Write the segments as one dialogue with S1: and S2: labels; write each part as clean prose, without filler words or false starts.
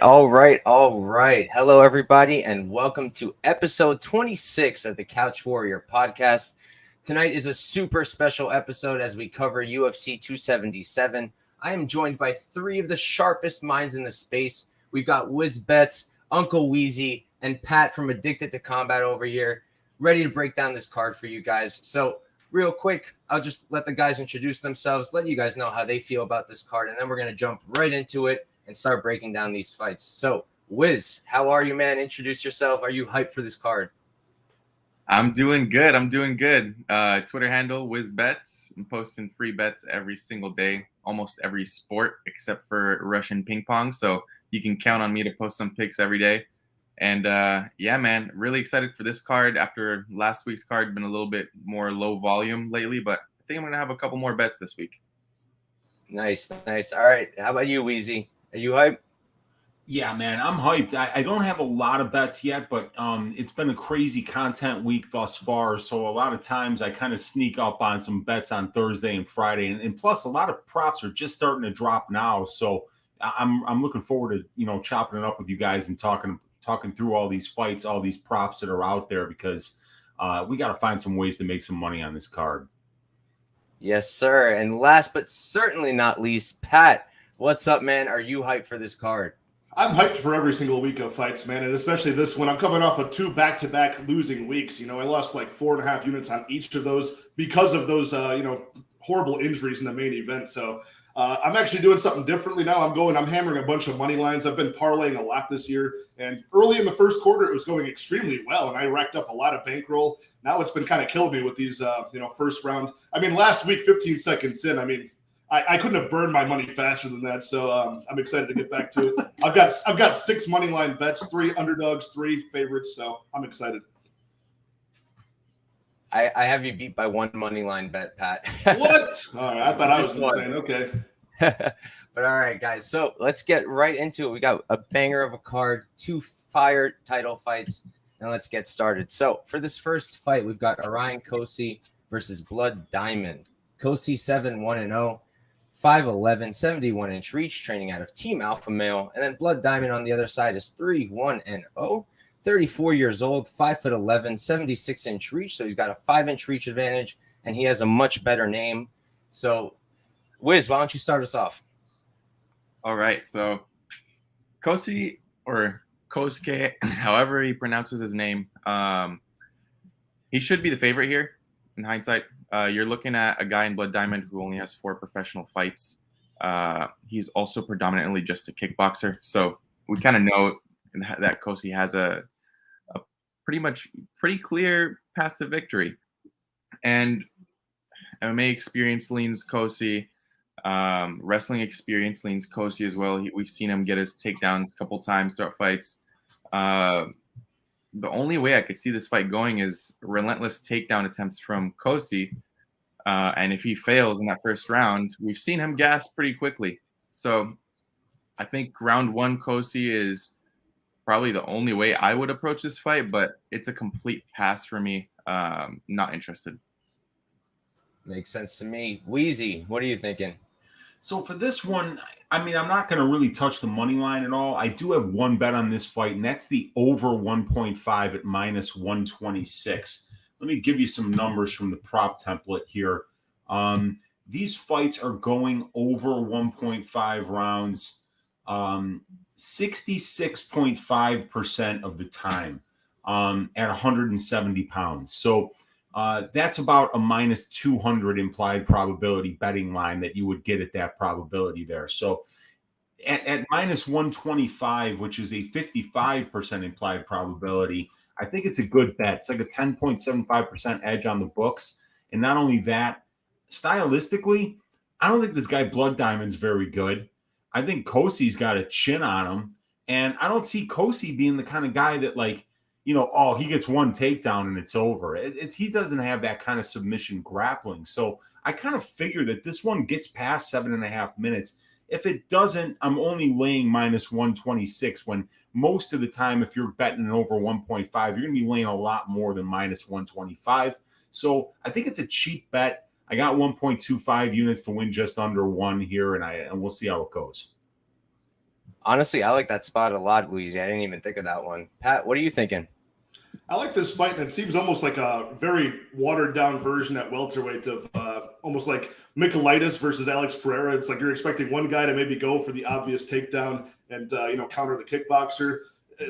S1: All right. Hello, everybody, and welcome to episode 26 of the Couch Warrior podcast. Tonight is a super special episode as we cover UFC 277. I am joined by three of the sharpest minds in the space. We've got Wiz Betts, Uncle Wheezy, and Pat from Addicted to Combat over here, ready to break down this card for you guys. So, real quick, I'll just let the guys introduce themselves, let you guys know how they feel about this card, and then we're going to jump right into it and start breaking down these fights. So, Wiz, how are you, man? Introduce yourself. Are you hyped for this card?
S2: I'm doing good. Twitter handle WizBets. I'm posting free bets every single day, almost every sport except for Russian ping pong. So you can count on me to post some picks every day. And yeah, man, really excited for this card. After last week's card, been a little bit more low volume lately, but I think I'm gonna have a couple more bets this week.
S1: Nice. All right. How about you, Wheezy? Are you hyped?
S3: Yeah, man, I'm hyped. I don't have a lot of bets yet, but it's been a crazy content week thus far. So a lot of times I kind of sneak up on some bets on Thursday and Friday, and plus a lot of props are just starting to drop now. So I'm looking forward to chopping it up with you guys and talking through all these fights, all these props that are out there, because we got to find some ways to make some money on this card.
S1: Yes, sir. And last but certainly not least, Pat, what's up, man? Are you hyped for this card?
S4: I'm hyped for every single week of fights, man, and especially this one. I'm coming off of two back-to-back losing weeks. I lost like 4.5 units on each of those because of those, horrible injuries in the main event. So I'm actually doing something differently now. I'm hammering a bunch of money lines. I've been parlaying a lot this year, and early in the first quarter, it was going extremely well, and I racked up a lot of bankroll. Now it's been kind of killing me with these, first round. Last week, 15 seconds in, I couldn't have burned my money faster than that, so I'm excited to get back to it. I've got 6 money line bets, 3 underdogs, 3 favorites, so I'm excited.
S1: I have you beat by 1 money line bet, Pat.
S4: What? All right, I thought I was insane. Okay.
S1: But all right, guys, so let's get right into it. We got a banger of a card, 2 fire title fights, and let's get started. So for this first fight, we've got Orion Cosce versus Blood Diamond. Cosce 7-1-0. 5'11", 71-inch reach, training out of Team Alpha Male. And then Blood Diamond on the other side is 3-1-0, 34 years old, 5'11", 76-inch reach. So he's got a 5-inch reach advantage, and he has a much better name. So, Wiz, why don't you start us off?
S2: All right. So Cosce, or Cosce, however he pronounces his name, he should be the favorite here in hindsight. You're looking at a guy in Blood Diamond who only has 4 professional fights. He's also predominantly just a kickboxer. So we kind of know that Cosce has a pretty clear path to victory. And MMA experience leans Cosce. Wrestling experience leans Cosce as well. We've seen him get his takedowns a couple times throughout fights. The only way I could see this fight going is relentless takedown attempts from Cosce. And if he fails in that first round, we've seen him gas pretty quickly. So I think round 1 Cosce is probably the only way I would approach this fight, but it's a complete pass for me. Not interested.
S1: Makes sense to me. Wheezy, what are you thinking?
S3: So for this one, I'm not going to really touch the money line at all. I do have one bet on this fight, and that's the over 1.5 at minus 126. Let me give you some numbers from the prop template here. These fights are going over 1.5 rounds 66.5% of the time at 170 pounds. So that's about a minus 200 implied probability betting line that you would get at that probability there. So at minus 125, which is a 55% implied probability, I think it's a good bet. It's like a 10.75% edge on the books. And not only that, stylistically, I don't think this guy Blood Diamond's very good. I think Cosce's got a chin on him. And I don't see Cosce being the kind of guy that, he gets one takedown and it's over. He doesn't have that kind of submission grappling. So I kind of figure that this one gets past 7.5 minutes. If it doesn't, I'm only laying minus 126 when most of the time, if you're betting over 1.5, you're going to be laying a lot more than minus 125. So I think it's a cheap bet. I got 1.25 units to win just under 1 here, and we'll see how it goes.
S1: Honestly, I like that spot a lot, Luigi. I didn't even think of that one. Pat, what are you thinking?
S4: I like this fight, and it seems almost like a very watered-down version at welterweight of almost like Nicolae versus Alex Pereira. It's like you're expecting one guy to maybe go for the obvious takedown and counter the kickboxer.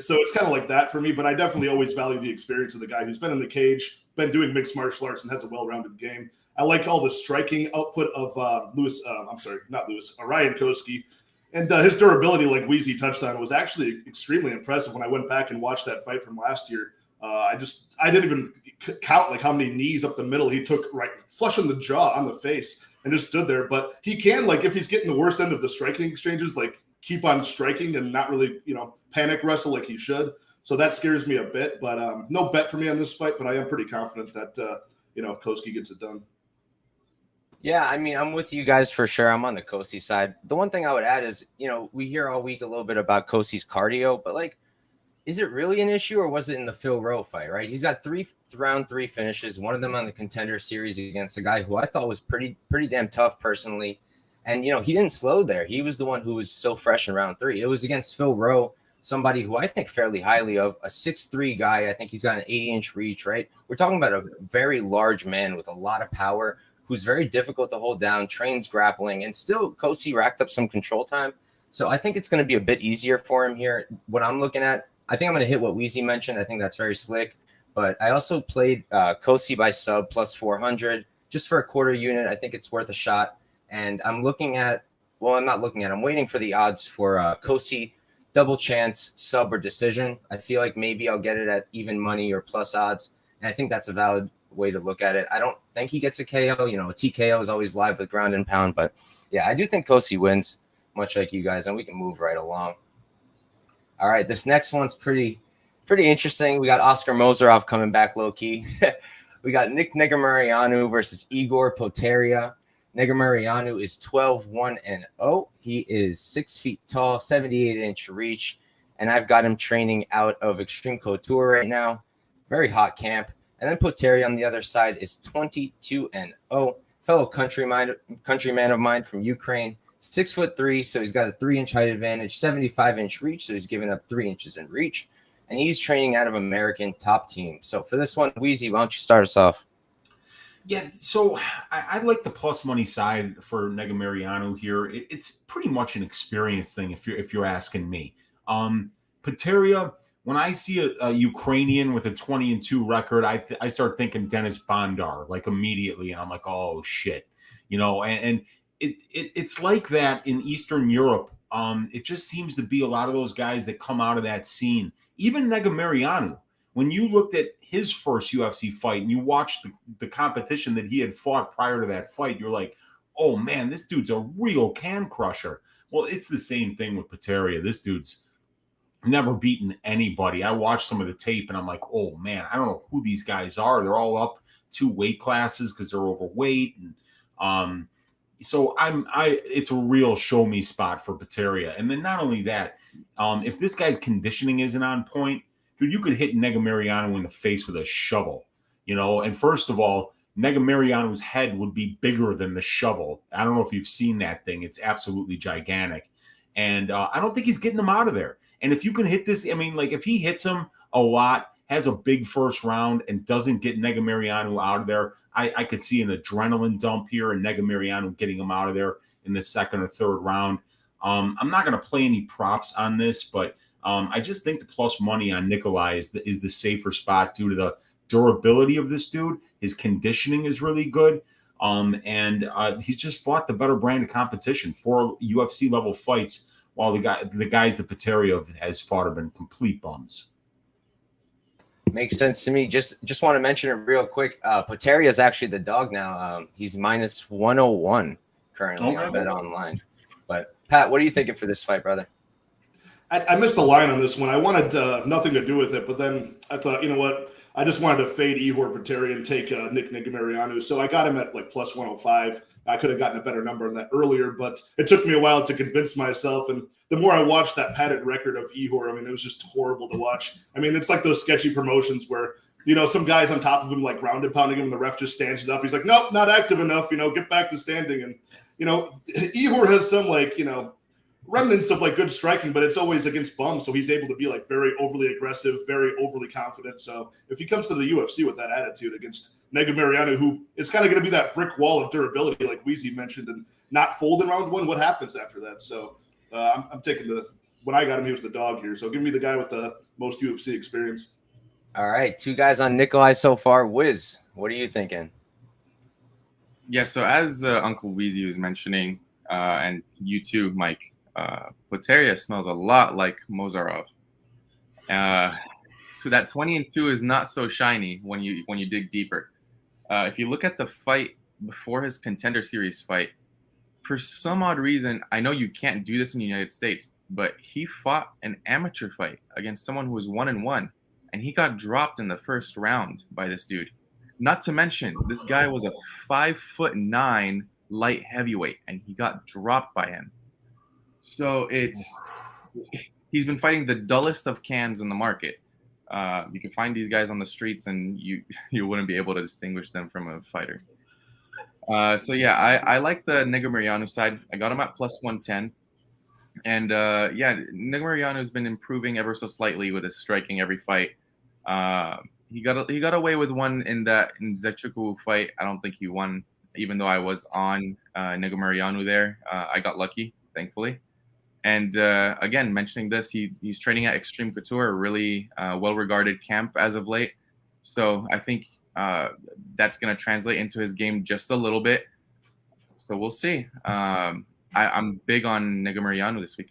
S4: So it's kind of like that for me, but I definitely always value the experience of the guy who's been in the cage, been doing mixed martial arts, and has a well-rounded game. I like all the striking output of Orion Cosce. And his durability, like Wheezy touched on, was actually extremely impressive when I went back and watched that fight from last year. I didn't even count like how many knees up the middle he took, right flush in the jaw on the face, and just stood there. But he can, like, if he's getting the worst end of the striking exchanges, like keep on striking and not really, panic wrestle like he should. So that scares me a bit. But no bet for me on this fight, but I am pretty confident that Cosce gets it done.
S1: Yeah, I mean, I'm with you guys for sure. I'm on the Cosce side. The one thing I would add is, we hear all week a little bit about Cosce's cardio, but like, is it really an issue, or was it in the Phil Rowe fight, right? He's got round three finishes, one of them on the Contender Series against a guy who I thought was pretty damn tough personally. And, he didn't slow there. He was the one who was so fresh in round three. It was against Phil Rowe, somebody who I think fairly highly of, a 6'3" guy. I think he's got an 80-inch reach, right? We're talking about a very large man with a lot of power who's very difficult to hold down, trains grappling, and still Cosce racked up some control time. So I think it's going to be a bit easier for him here. What I'm looking at, I think I'm going to hit what Wheezy mentioned. I think that's very slick. But I also played Cosce by sub plus 400 just for a quarter unit. I think it's worth a shot. And I'm looking at, I'm waiting for the odds for Cosce double chance, sub, or decision. I feel like maybe I'll get it at even money or plus odds. And I think that's a valid way to look at it. I don't think he gets a KO. A TKO is always live with ground and pound. But yeah, I do think Cosce wins, much like you guys, and we can move right along. All right, this next one's pretty interesting. We got Oscar Mozarov coming back low-key. We got Negumereanu versus Ihor Potieria. Negumereanu is 12-1-0. He is 6 feet tall, 78-inch reach, and I've got him training out of Extreme Couture right now. Very hot camp. And then Potieria on the other side is 22-0. Fellow countryman of mine from Ukraine. 6'3", so he's got a 3-inch height advantage, 75-inch reach, so he's giving up 3 inches in reach, and he's training out of American Top Team. So for this one, Wheezy, why don't you start us off?
S3: Yeah, so I like the plus money side for Negumereanu here. It's pretty much an experience thing, if you're asking me. Potieria, when I see a Ukrainian with a 20-2 record, I start thinking Dennis Bondar like immediately, and I'm like, oh shit, and it's like that in Eastern Europe. It just seems to be a lot of those guys that come out of that scene. Even Negumereanu, when you looked at his first UFC fight and you watched the competition that he had fought prior to that fight, you're like, oh man, this dude's a real can crusher. Well, it's the same thing with Potieria. This dude's never beaten anybody. I watched some of the tape and I'm like, oh man, I don't know who these guys are. They're all up 2 weight classes because they're overweight. And so it's a real show me spot for Potieria. And then not only that, if this guy's conditioning isn't on point, dude, you could hit Negumereanu in the face with a shovel, and first of all, Negumereanu's head would be bigger than the shovel. I don't know if you've seen that thing. It's absolutely gigantic. And I don't think he's getting them out of there. And if you can hit this, I mean, like if he hits him a lot, has a big first round and doesn't get Negumereanu out of there, I could see an adrenaline dump here and Negumereanu getting him out of there in the second or third round. I'm not going to play any props on this, but I just think the plus money on Nicolae is the safer spot due to the durability of this dude. His conditioning is really good. And he's just fought the better brand of competition. 4 UFC level fights, while the guys that Potieria has fought have been complete bums.
S1: Makes sense to me. Just want to mention it real quick. Potieria is actually the dog now. He's minus 101 currently on Bet Online. But Pat, what are you thinking for this fight, brother?
S4: I missed the line on this one. I wanted nothing to do with it, but then I thought, you know what? I just wanted to fade Ihor Potieria and take Negumereanu. So I got him at like plus 105. I could have gotten a better number on that earlier, but it took me a while to convince myself. And the more I watched that padded record of Ihor, I mean, it was just horrible to watch. I mean, it's like those sketchy promotions where, some guy's on top of him, like ground and pounding him, and the ref just stands it up. He's like, nope, not active enough, get back to standing. And, Ihor has some remnants of like good striking, but it's always against bums. So he's able to be like very overly aggressive, very overly confident. So if he comes to the UFC with that attitude against Negumereanu, who is kind of going to be that brick wall of durability, like Weezy mentioned, and not fold in round one, what happens after that? So I'm taking when I got him, he was the dog here. So give me the guy with the most UFC experience.
S1: All right, 2 guys on Nicolae so far. Wiz, what are you thinking?
S2: Yeah, so as Uncle Weezy was mentioning, and you too, Mike, Potieria smells a lot like Mozarov. So that 20-2 is not so shiny when you dig deeper. If you look at the fight before his Contender Series fight, for some odd reason, I know you can't do this in the United States, but he fought an amateur fight against someone who was 1-1, and he got dropped in the first round by this dude. Not to mention, this guy was a 5'9" light heavyweight, and he got dropped by him. So he's been fighting the dullest of cans in the market. You can find these guys on the streets, and you wouldn't be able to distinguish them from a fighter. So yeah, I like the Negumereanu side. I got him at plus 110, and yeah, Negumereanu has been improving ever so slightly with his striking every fight. He got away with one in Zechuku fight. I don't think he won, even though I was on Negumereanu there. I got lucky, thankfully. And again, mentioning this, he's training at Extreme Couture, a really well-regarded camp as of late. So I think that's going to translate into his game just a little bit. So we'll see. I'm big on Negumereanu this week.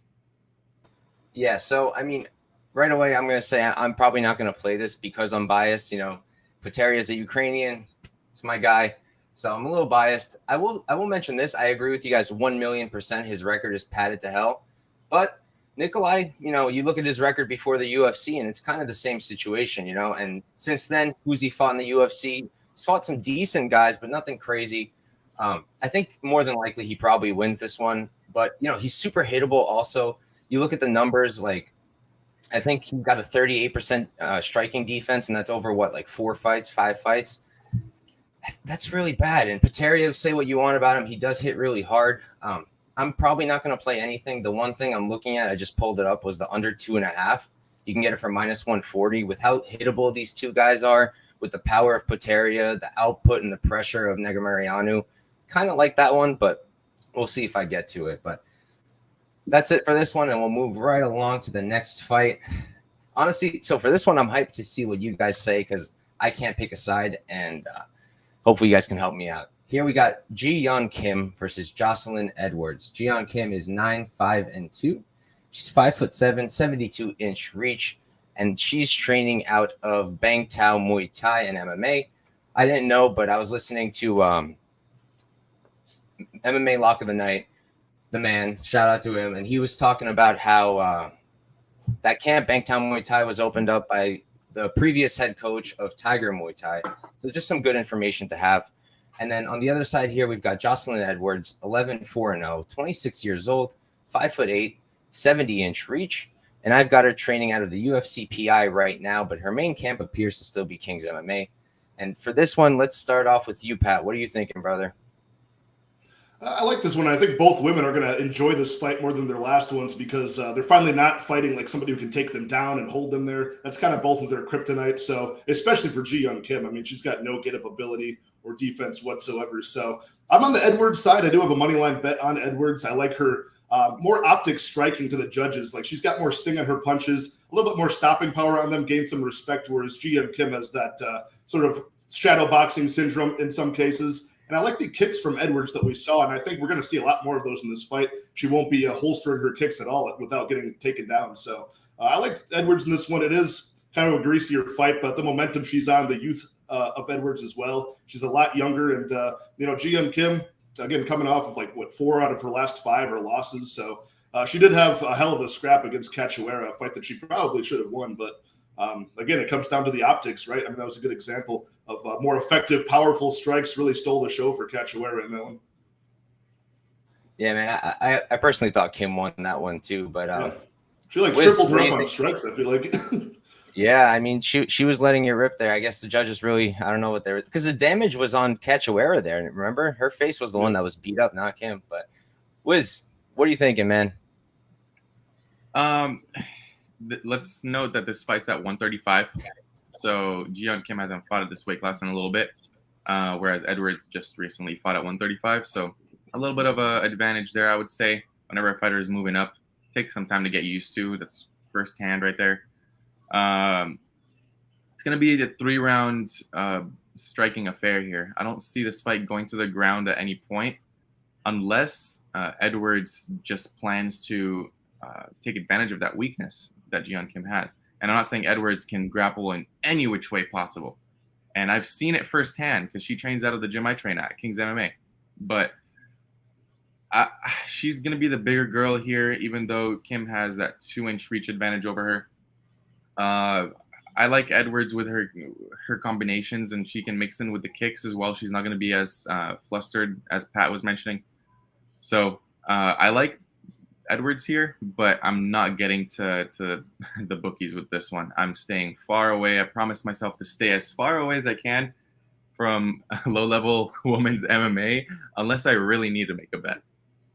S1: Yeah, so, I mean, right away, I'm going to say I'm probably not going to play this because I'm biased. You know, Potieria is a Ukrainian. It's my guy. So I'm a little biased. I will mention this. I agree with you guys 1,000,000%. His record is padded to hell. But Nicolae, you know, you look at his record before the UFC, and it's kind of the same situation, you know. And since then, who's he fought in the UFC? He's fought some decent guys, but nothing crazy. I think more than likely he probably wins this one. But, you know, he's super hittable also. You look at the numbers, like, I think he's got a 38% striking defense, and that's over, what, like 5 fights? That's really bad. And Potieria, say what you want about him, he does hit really hard. I'm probably not going to play anything. The one thing I'm looking at, I just pulled it up, was the under 2.5. You can get it for minus 140. With how hittable these two guys are, with the power of Potieria, the output and the pressure of Negumereanu, kind of like that one, but we'll see if I get to it. But that's it for this one, and we'll move right along to the next fight. Honestly, so for this one, I'm hyped to see what you guys say because I can't pick a side, and hopefully you guys can help me out. Here we got Yeon Kim versus Joselyne Edwards. Yeon Kim is 9'5" 2. She's 5'7", 72-inch reach, and she's training out of Bang Tao Muay Thai and MMA. I didn't know, but I was listening to MMA Lock of the Night, the man, shout out to him, and he was talking about how that camp, Bang Tao Muay Thai, was opened up by the previous head coach of Tiger Muay Thai. So just some good information to have. And then on the other side here, we've got Joselyne Edwards, 11-4-0, 26 years old, 5'8", 70-inch reach. And I've got her training out of the UFC PI right now, but her main camp appears to still be King's MMA. And for this one, let's start off with you, Pat. What are you thinking, brother?
S4: I like this one. I think both women are going to enjoy this fight more than their last ones because they're finally not fighting like somebody who can take them down and hold them there. That's kind of both of their kryptonite. So especially for Yeon Kim, I mean, she's got no get-up ability or defense whatsoever. So I'm on the Edwards side. I do have a money line bet on Edwards. I like her more optic striking to the judges. Like she's got more sting on her punches, a little bit more stopping power on them, gain some respect, whereas Yeon Kim has that sort of shadow boxing syndrome in some cases. And I like the kicks from Edwards that we saw, and I think we're going to see a lot more of those in this fight. She won't be holstering her kicks at all without getting taken down. So I like Edwards in this one. It is kind of a greasier fight, but the momentum she's on, the youth of Edwards as well. She's a lot younger, and Yeon Kim, again, coming off of 4 out of her last 5 are losses. So she did have a hell of a scrap against Cachoeira, a fight that she probably should have won, but again, it comes down to the optics, right? I mean, that was a good example of more effective, powerful strikes really stole the show for Cachoeira in that one.
S1: Yeah, man, I personally thought Kim won that one too, but
S4: she tripled her up on strikes, I feel like.
S1: Yeah, I mean, she was letting you rip there. I guess the judges really, I don't know what they were, because the damage was on Cachoeira there. Remember, her face was the one that was beat up, not Kim. But Wiz, what are you thinking, man?
S2: Let's note that this fight's at 135. So Yeon Kim hasn't fought at this weight class in a little bit, whereas Edwards just recently fought at 135. So a little bit of an advantage there, I would say. Whenever a fighter is moving up, take some time to get used to. That's firsthand right there. It's going to be a 3-round striking affair here. I don't see this fight going to the ground at any point unless Edwards just plans to take advantage of that weakness that Yeon Kim has. And I'm not saying Edwards can grapple in any which way possible. And I've seen it firsthand because she trains out of the gym I train at, King's MMA. But she's going to be the bigger girl here, even though Kim has that 2-inch reach advantage over her. I like Edwards with her combinations, and she can mix in with the kicks as well. She's not going to be as flustered as Pat was mentioning. So I like Edwards here, but I'm not getting to the bookies with this one. I'm staying far away. I promised myself to stay as far away as I can from low-level women's MMA unless I really need to make a bet.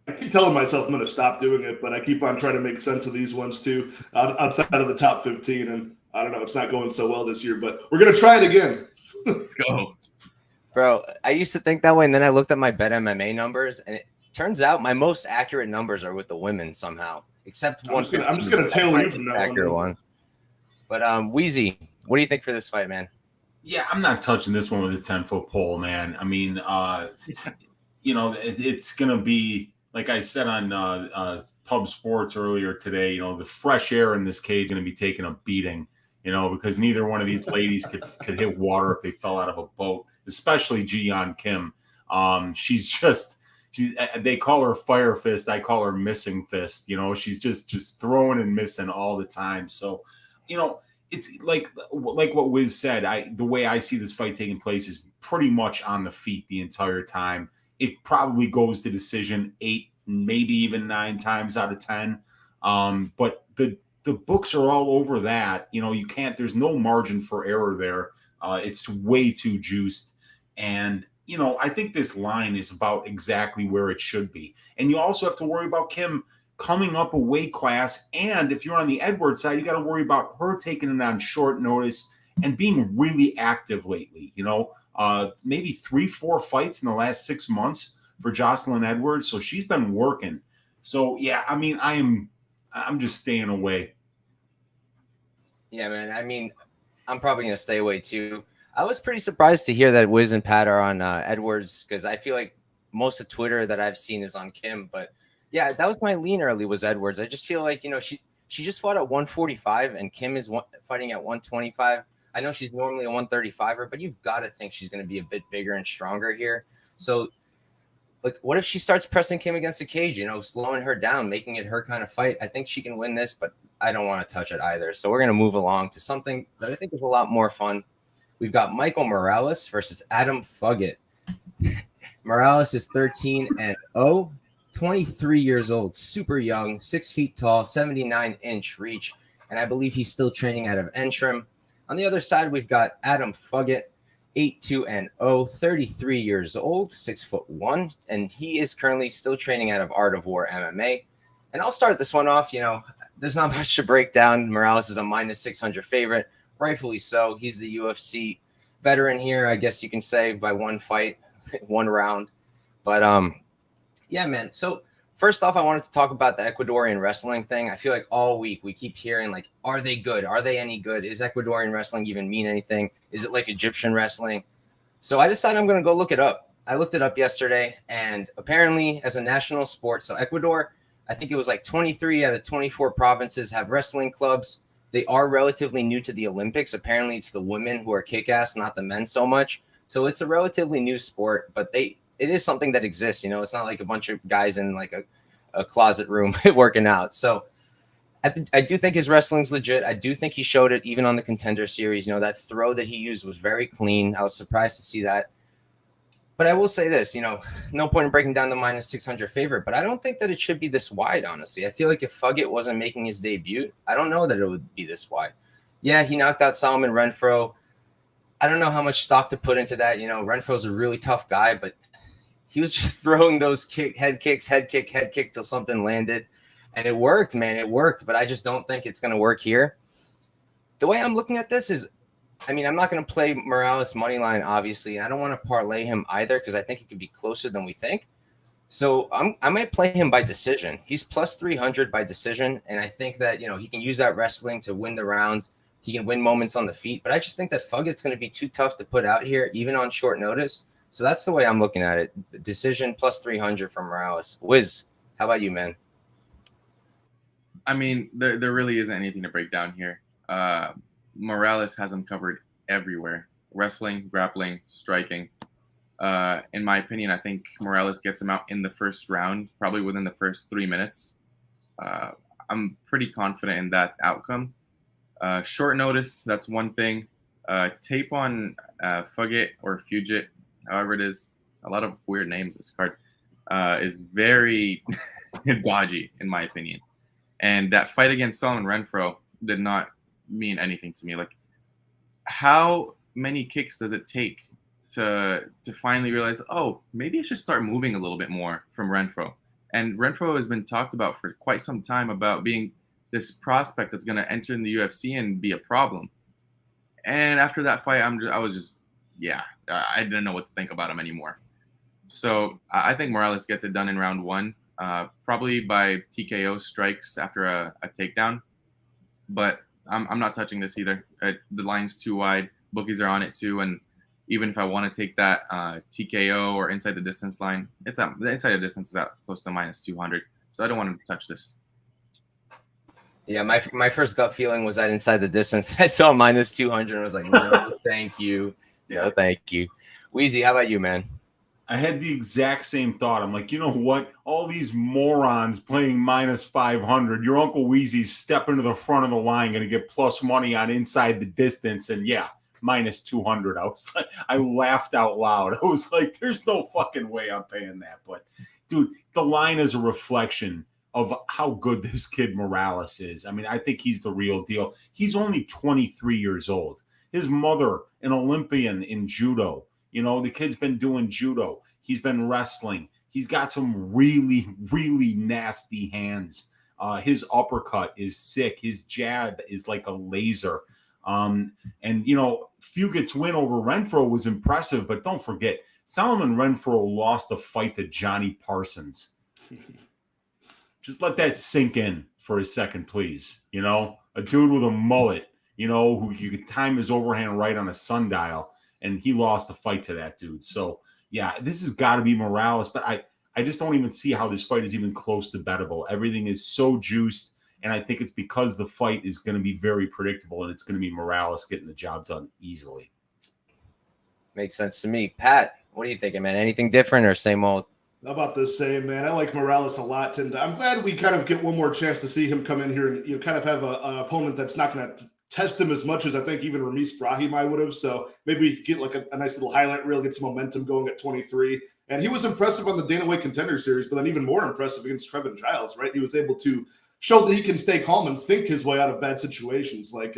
S4: I keep telling myself I'm going to stop doing it, but I keep on trying to make sense of these ones too, outside of the top 15. And I don't know, it's not going so well this year, but we're going to try it again.
S2: Let's go.
S1: Bro, I used to think that way, and then I looked at my Bet MMA numbers, and it turns out my most accurate numbers are with the women somehow, except
S4: I'm just going to tail you from that
S1: one. But Wheezy, what do you think for this fight, man?
S3: Yeah, I'm not touching this one with a 10-foot pole, man. I mean, it's going to be, like I said on Pub Sports earlier today, the fresh air in this cage is going to be taking a beating, because neither one of these ladies could hit water if they fell out of a boat, especially Yeon Kim. They call her Fire Fist. I call her Missing Fist. She's just throwing and missing all the time. So, it's like what Wiz said. The way I see this fight taking place is pretty much on the feet the entire time. It probably goes to decision 8, maybe even 9 times out of 10. But the books are all over that. You can't. There's no margin for error there. It's way too juiced, and I think this line is about exactly where it should be. And you also have to worry about Kim coming up a weight class, and if you're on the Edwards side, you got to worry about her taking it on short notice and being really active lately. Maybe 3-4 fights in the last 6 months for Joselyne Edwards. So she's been working. So yeah, I mean, I'm just staying away.
S1: Yeah, man. I mean, I'm probably going to stay away too. I was pretty surprised to hear that Wiz and Pat are on Edwards, because I feel like most of Twitter that I've seen is on Kim. But yeah, that was my lean early, was Edwards. I just feel like, she just fought at 145 and Kim is fighting at 125. I know she's normally a 135er, but you've got to think she's going to be a bit bigger and stronger here. So, what if she starts pressing Kim against the cage, slowing her down, making it her kind of fight? I think she can win this, but I don't want to touch it either. So we're going to move along to something that I think is a lot more fun. We've got Michael Morales versus Adam Fuggit. Morales is 13-0, 23 years old, super young, 6 feet tall, 79-inch reach, and I believe he's still training out of Entrim. On the other side, we've got Adam Fuggit, 8-2-0, 33 years old, 6'1", and he is currently still training out of Art of War MMA. And I'll start this one off. There's not much to break down. Morales is a -600 favorite, rightfully so. He's the UFC veteran here, I guess you can say, by one fight, one round. But yeah, man. So first off, I wanted to talk about the Ecuadorian wrestling thing. I feel like all week we keep hearing, are they good? Are they any good? Is Ecuadorian wrestling even mean anything? Is it like Egyptian wrestling? So I decided I'm going to go look it up. I looked it up yesterday, and apparently as a national sport, so Ecuador, I think it was 23 out of 24 provinces have wrestling clubs. They are relatively new to the Olympics. Apparently it's the women who are kick-ass, not the men so much. So it's a relatively new sport, but it is something that exists. It's not like a bunch of guys in a closet room working out. So I do think his wrestling's legit. I do think he showed it even on the Contender Series. That throw that he used was very clean. I was surprised to see that. But I will say this, no point in breaking down the -600 favorite, but I don't think that it should be this wide, honestly. I feel like if Fuggit wasn't making his debut, I don't know that it would be this wide. Yeah, he knocked out Solomon Renfro. I don't know how much stock to put into that. Renfro's a really tough guy, but he was just throwing those head kick till something landed. And it worked, man. It worked, but I just don't think it's going to work here. The way I'm looking at this is, I mean, I'm not going to play Morales money line, obviously. I don't want to parlay him either because I think it could be closer than we think. So I might play him by decision. He's plus 300 by decision, and I think that, he can use that wrestling to win the rounds. He can win moments on the feet, but I just think that Fuggit's going to be too tough to put out here, even on short notice. So that's the way I'm looking at it. Decision plus 300 for Morales. Wiz, how about you, man?
S2: I mean, there really isn't anything to break down here. Morales has him covered everywhere. Wrestling, grappling, striking. In my opinion, I think Morales gets him out in the first round, probably within the first 3 minutes. I'm pretty confident in that outcome. Short notice, that's one thing. Tape on Fuggit or Fuggit, however it is, a lot of weird names, this card, is very dodgy, in my opinion. And that fight against Solomon Renfro did not mean anything to me. Like, how many kicks does it take to finally realize, oh, maybe I should start moving a little bit more from Renfro? And Renfro has been talked about for quite some time about being this prospect that's going to enter in the UFC and be a problem. And after that fight, I didn't know what to think about him anymore. So I think Morales gets it done in round one, probably by TKO strikes after a takedown. But I'm not touching this either. The line's too wide. Bookies are on it too. And even if I want to take that TKO or inside the distance line, the inside the distance is at close to minus 200. So I don't want him to touch this.
S1: Yeah, my first gut feeling was that inside the distance. I saw minus 200 and was like, no, thank you. No, thank you. Wheezy, how about you, man?
S3: I had the exact same thought. I'm like, you know what? All these morons playing minus 500. Your Uncle Wheezy's stepping to the front of the line, going to get plus money on inside the distance. And yeah, minus 200. I laughed out loud. I was like, there's no fucking way I'm paying that. But dude, the line is a reflection of how good this kid Morales is. I mean, I think he's the real deal. He's only 23 years old. His mother, an Olympian in judo. The kid's been doing judo. He's been wrestling. He's got some really, really nasty hands. His uppercut is sick. His jab is like a laser. And Fuggit's win over Renfro was impressive, but don't forget, Solomon Renfro lost a fight to Johnny Parsons. Just let that sink in for a second, please. A dude with a mullet, who you could time his overhand right on a sundial, and he lost the fight to that dude. So, yeah, this has got to be Morales, but I just don't even see how this fight is even close to bettable. Everything is so juiced, and I think it's because the fight is going to be very predictable, and it's going to be Morales getting the job done easily.
S1: Makes sense to me. Pat, what are you thinking, man? Anything different or same old?
S4: About the same, man. I like Morales a lot, and I'm glad we kind of get one more chance to see him come in here and kind of have an opponent that's not going to test him as much as I think even Ramis Brahim I would have. So maybe get like a nice little highlight reel, get some momentum going at 23. And he was impressive on the Dana White Contender Series, but then even more impressive against Trevin Giles, right? He was able to show that he can stay calm and think his way out of bad situations, like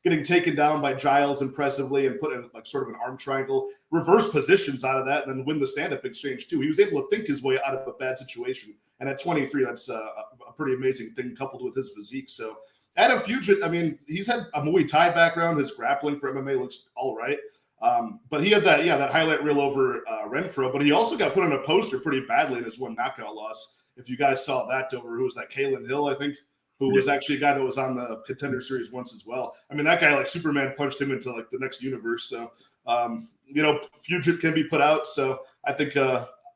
S4: getting taken down by Giles impressively and put in like sort of an arm triangle, reverse positions out of that, and then win the stand-up exchange too. He was able to think his way out of a bad situation. And at 23, that's a pretty amazing thing coupled with his physique. So Adam Fuggit, I mean, he's had a Muay Thai background. His grappling for MMA looks all right. But he had that highlight reel over Renfro, but he also got put on a poster pretty badly in his one knockout loss. If you guys saw that, Dober, who was that? Kalen Hill, I think, who was actually a guy that was on the Contender Series once as well. I mean, that guy, like Superman, punched him into like the next universe. So, Fuggit can be put out. So I think,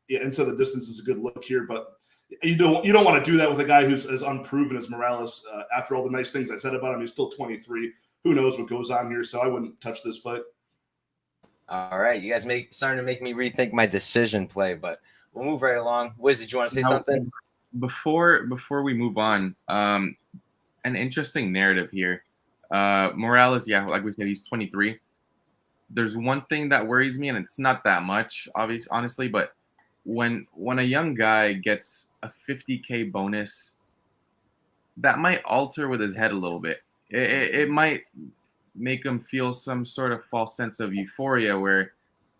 S4: into the distance is a good look here, but you don't want to do that with a guy who's as unproven as Morales. After all the nice things I said about him, he's still 23. Who knows what goes on here? So I wouldn't touch this fight.
S1: All right, you guys starting to make me rethink my decision play, but we'll move right along. Wiz, did you want to say something?
S2: Before we move on, an interesting narrative here. Morales, yeah, like we said, he's 23. There's one thing that worries me, and it's not that much, honestly, but when a young guy gets a 50K bonus, that might alter with his head a little bit. It might make him feel some sort of false sense of euphoria where,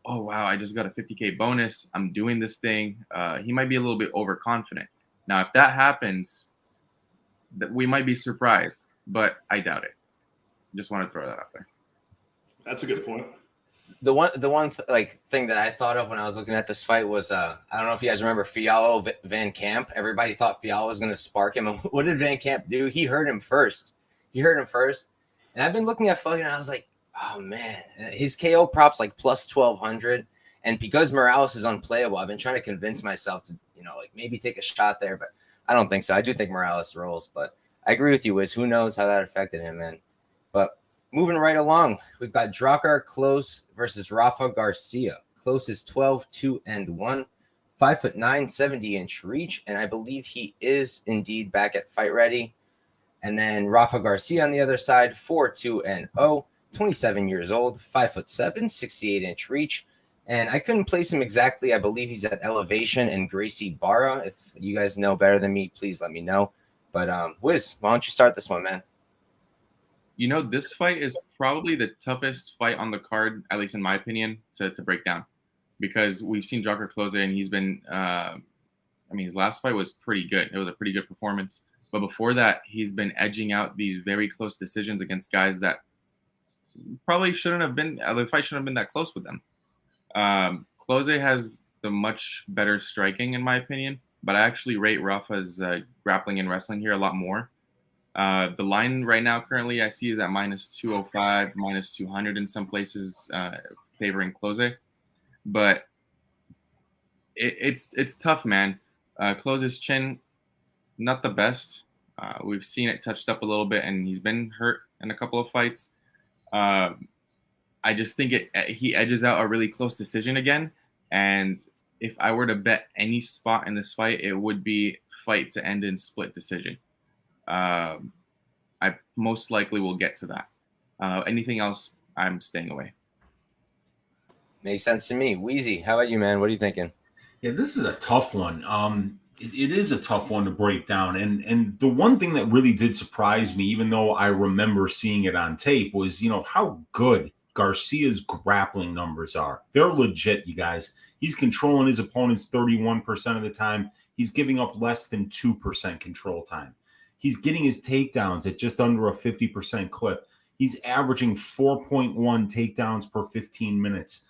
S2: oh, wow, I just got a 50K bonus. I'm doing this thing. He might be a little bit overconfident. Now, if that happens, that we might be surprised, but I doubt it. Just want to throw that out there.
S4: That's a good point.
S1: The one thing that I thought of when I was looking at this fight was I don't know if you guys remember Fialho Van Camp. Everybody thought Fialho was going to spark him. What did Van Camp do? He hurt him first. And I've been looking at Fuggit and I was like, oh man, his KO props like plus 1,200. And because Morales is unplayable, I've been trying to convince myself to, maybe take a shot there, but I don't think so. I do think Morales rolls, but I agree with you, Wiz. Who knows how that affected him, man. But moving right along, we've got Drakkar Klose versus Rafa Garcia. Klose is 12-2-1, 5'9", 70-inch reach, and I believe he is indeed back at fight ready. And then Rafa Garcia on the other side, 4-2-0, 27 years old, 5'7", 68-inch reach. And I couldn't place him exactly. I believe he's at elevation and Gracie Barra. If you guys know better than me, please let me know. But Wiz, why don't you start this one, man?
S2: This fight is probably the toughest fight on the card, at least in my opinion, to break down. Because we've seen Drakkar Klose, and he's been his last fight was pretty good. It was a pretty good performance. But before that, he's been edging out these very close decisions against guys that probably shouldn't have been, the fight shouldn't have been that close with them. Klose has the much better striking, in my opinion, but I actually rate Rafa's grappling and wrestling here a lot more. The line right now currently I see is at minus 205, minus 200 in some places, favoring Klose. But it's tough, man. Klose's chin, not the best. We've seen it touched up a little bit, and he's been hurt in a couple of fights. I just think he edges out a really close decision again. And if I were to bet any spot in this fight, it would be fight to end in split decision. I most likely will get to that. Anything else, I'm staying away.
S1: Makes sense to me. Wheezy, how about you, man? What are you thinking?
S3: Yeah, this is a tough one. It is a tough one to break down. And the one thing that really did surprise me, even though I remember seeing it on tape, was, how good Garcia's grappling numbers are. They're legit, you guys. He's controlling his opponents 31% of the time. He's giving up less than 2% control time. He's getting his takedowns at just under a 50% clip. He's averaging 4.1 takedowns per 15 minutes.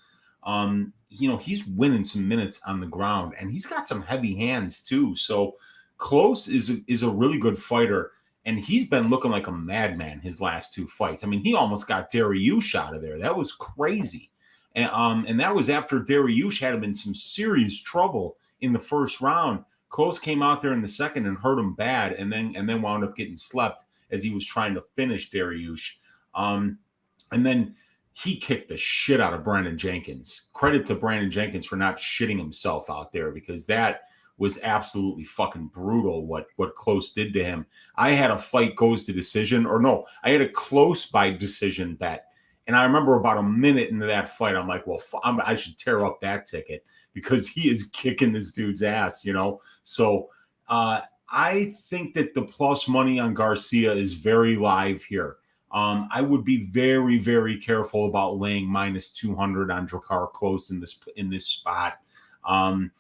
S3: He's winning some minutes on the ground, and he's got some heavy hands too. So Klose is a really good fighter, and he's been looking like a madman his last two fights. I mean, he almost got Derrick out of there. That was crazy. And that was after Derrick had him in some serious trouble in the first round. Klose came out there in the second and hurt him bad, and then wound up getting slept as he was trying to finish Derrick. And then he kicked the shit out of Brandon Jenkins. Credit to Brandon Jenkins for not shitting himself out there, because that was absolutely fucking brutal what Klose did to him. I had a fight goes to decision, I had a close by decision bet. And I remember about a minute into that fight, I'm like, well, I should tear up that ticket, because he is kicking this dude's ass, So I think that the plus money on Garcia is very live here. I would be very, very careful about laying minus 200 on Drakkar Klose in this spot. I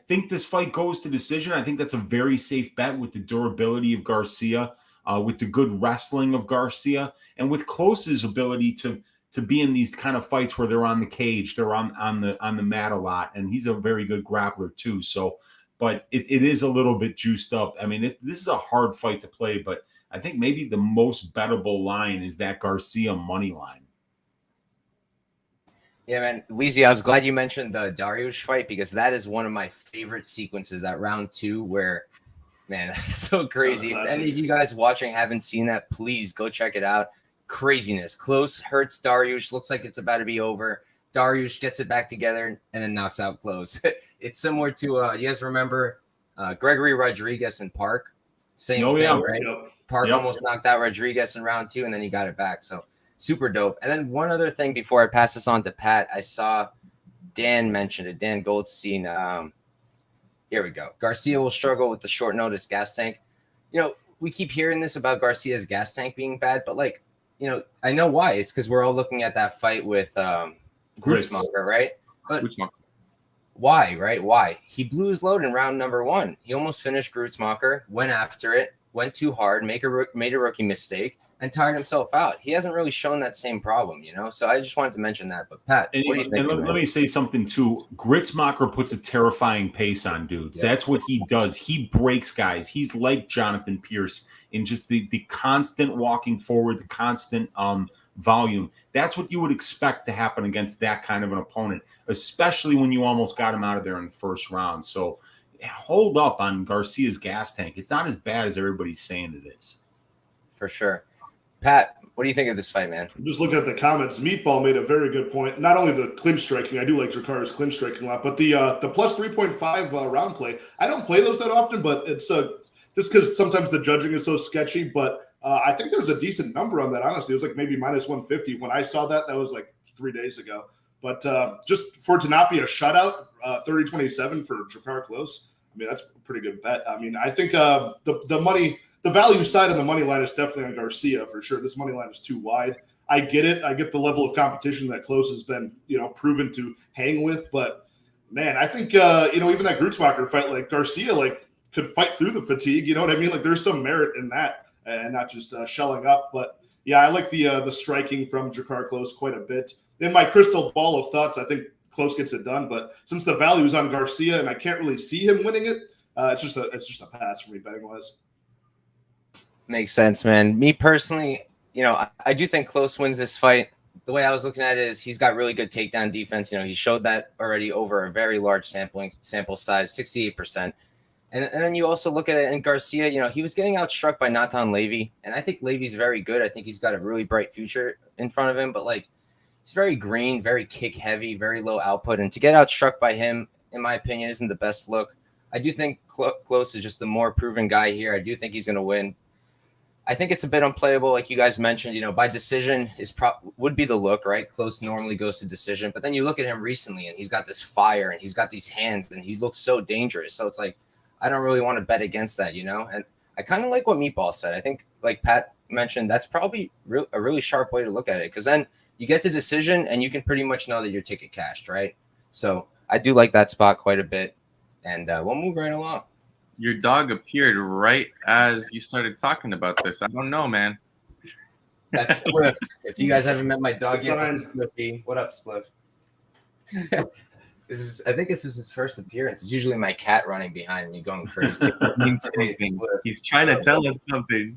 S3: think this fight goes to decision. I think that's a very safe bet with the durability of Garcia, with the good wrestling of Garcia, and with Klose's ability to be in these kind of fights where they're on the cage, they're on the mat a lot, and he's a very good grappler too. So, but it is a little bit juiced up. I mean, this is a hard fight to play, but I think maybe the most bettable line is that Garcia money line.
S1: Yeah, man. Weezy, I was glad you mentioned the Derrick fight, because that is one of my favorite sequences, that round 2, where, man, that's so crazy. If any of you guys watching haven't seen that, please go check it out. Craziness. Klose hurts Derrick. Looks like it's about to be over. Derrick gets it back together and then knocks out Klose. It's similar to, you guys remember Gregory Rodriguez and Park? Same thing, right? Yep. Park almost knocked out Rodriguez in round 2, and then he got it back. So super dope. And then one other thing before I pass this on to Pat, I saw Dan mentioned it. Dan Goldstein. Here we go. Garcia will struggle with the short notice gas tank. We keep hearing this about Garcia's gas tank being bad, but I know why. It's because we're all looking at that fight with Grutzmacher, right? But why, right? Why? He blew his load in round number 1. He almost finished Grutzmacher, went after it, went too hard, made a rookie mistake, and tired himself out. He hasn't really shown that same problem, So I just wanted to mention that. But Pat, what do you think?
S3: Let me say something too. Grutzmacher puts a terrifying pace on dudes. Yep. That's what he does. He breaks guys. He's like Jonathan Pierce in just the constant walking forward, the constant volume. That's what you would expect to happen against that kind of an opponent, especially when you almost got him out of there in the first round. So hold up on Garcia's gas tank. It's not as bad as everybody's saying it is. For
S1: sure. Pat, what do you think of this fight, man?
S4: I'm just looking at the comments. Meatball made a very good point. Not only the clinch striking, I do like Drakkar's clinch striking a lot, but the plus 3.5 round play. I don't play those that often, but it's just because sometimes the judging is so sketchy. But I think there's a decent number on that, honestly. It was like maybe minus 150. When I saw that, that was like 3 days ago. But just for it to not be a shutout, 30-27 for Drakkar Klose, I mean, that's a pretty good bet. I mean, I think the value side of the money line is definitely on Garcia for sure. This money line is too wide. I get it. I get the level of competition that Klose has been, proven to hang with. But man, I think even that Grutzmacher fight, like Garcia, could fight through the fatigue. You know what I mean? Like there's some merit in that, and not just shelling up. But yeah, I like the striking from Drakkar Klose quite a bit. In my crystal ball of thoughts, I think Klose gets it done. But since the value is on Garcia and I can't really see him winning it, it's just a pass for me betting wise.
S1: Makes sense, man. Me personally, I do think Klose wins this fight. The way I was looking at it is he's got really good takedown defense. He showed that already over a very large sample size, 68%. And then you also look at it in Garcia, he was getting outstruck by Natan Levy. And I think Levy's very good. I think he's got a really bright future in front of him. But, he's very green, very kick heavy, very low output. And to get outstruck by him, in my opinion, isn't the best look. I do think Klose is just the more proven guy here. I do think he's going to win. I think it's a bit unplayable, like you guys mentioned. By decision would be the look, right? Klose normally goes to decision, but then you look at him recently, and he's got this fire, and he's got these hands, and he looks so dangerous. So it's like I don't really want to bet against that, And I kind of like what Meatball said. I think, like Pat mentioned, that's probably a really sharp way to look at it, because then you get to decision, and you can pretty much know that your ticket cashed, right? So I do like that spot quite a bit, and we'll move right along.
S2: Your dog appeared right as you started talking about this. I don't know, man.
S1: That's Spliff. If you guys haven't met my dog yet, Spliffy. What up, Spliff? I think this is his first appearance. It's usually my cat running behind me going crazy.
S2: He's trying to tell us something.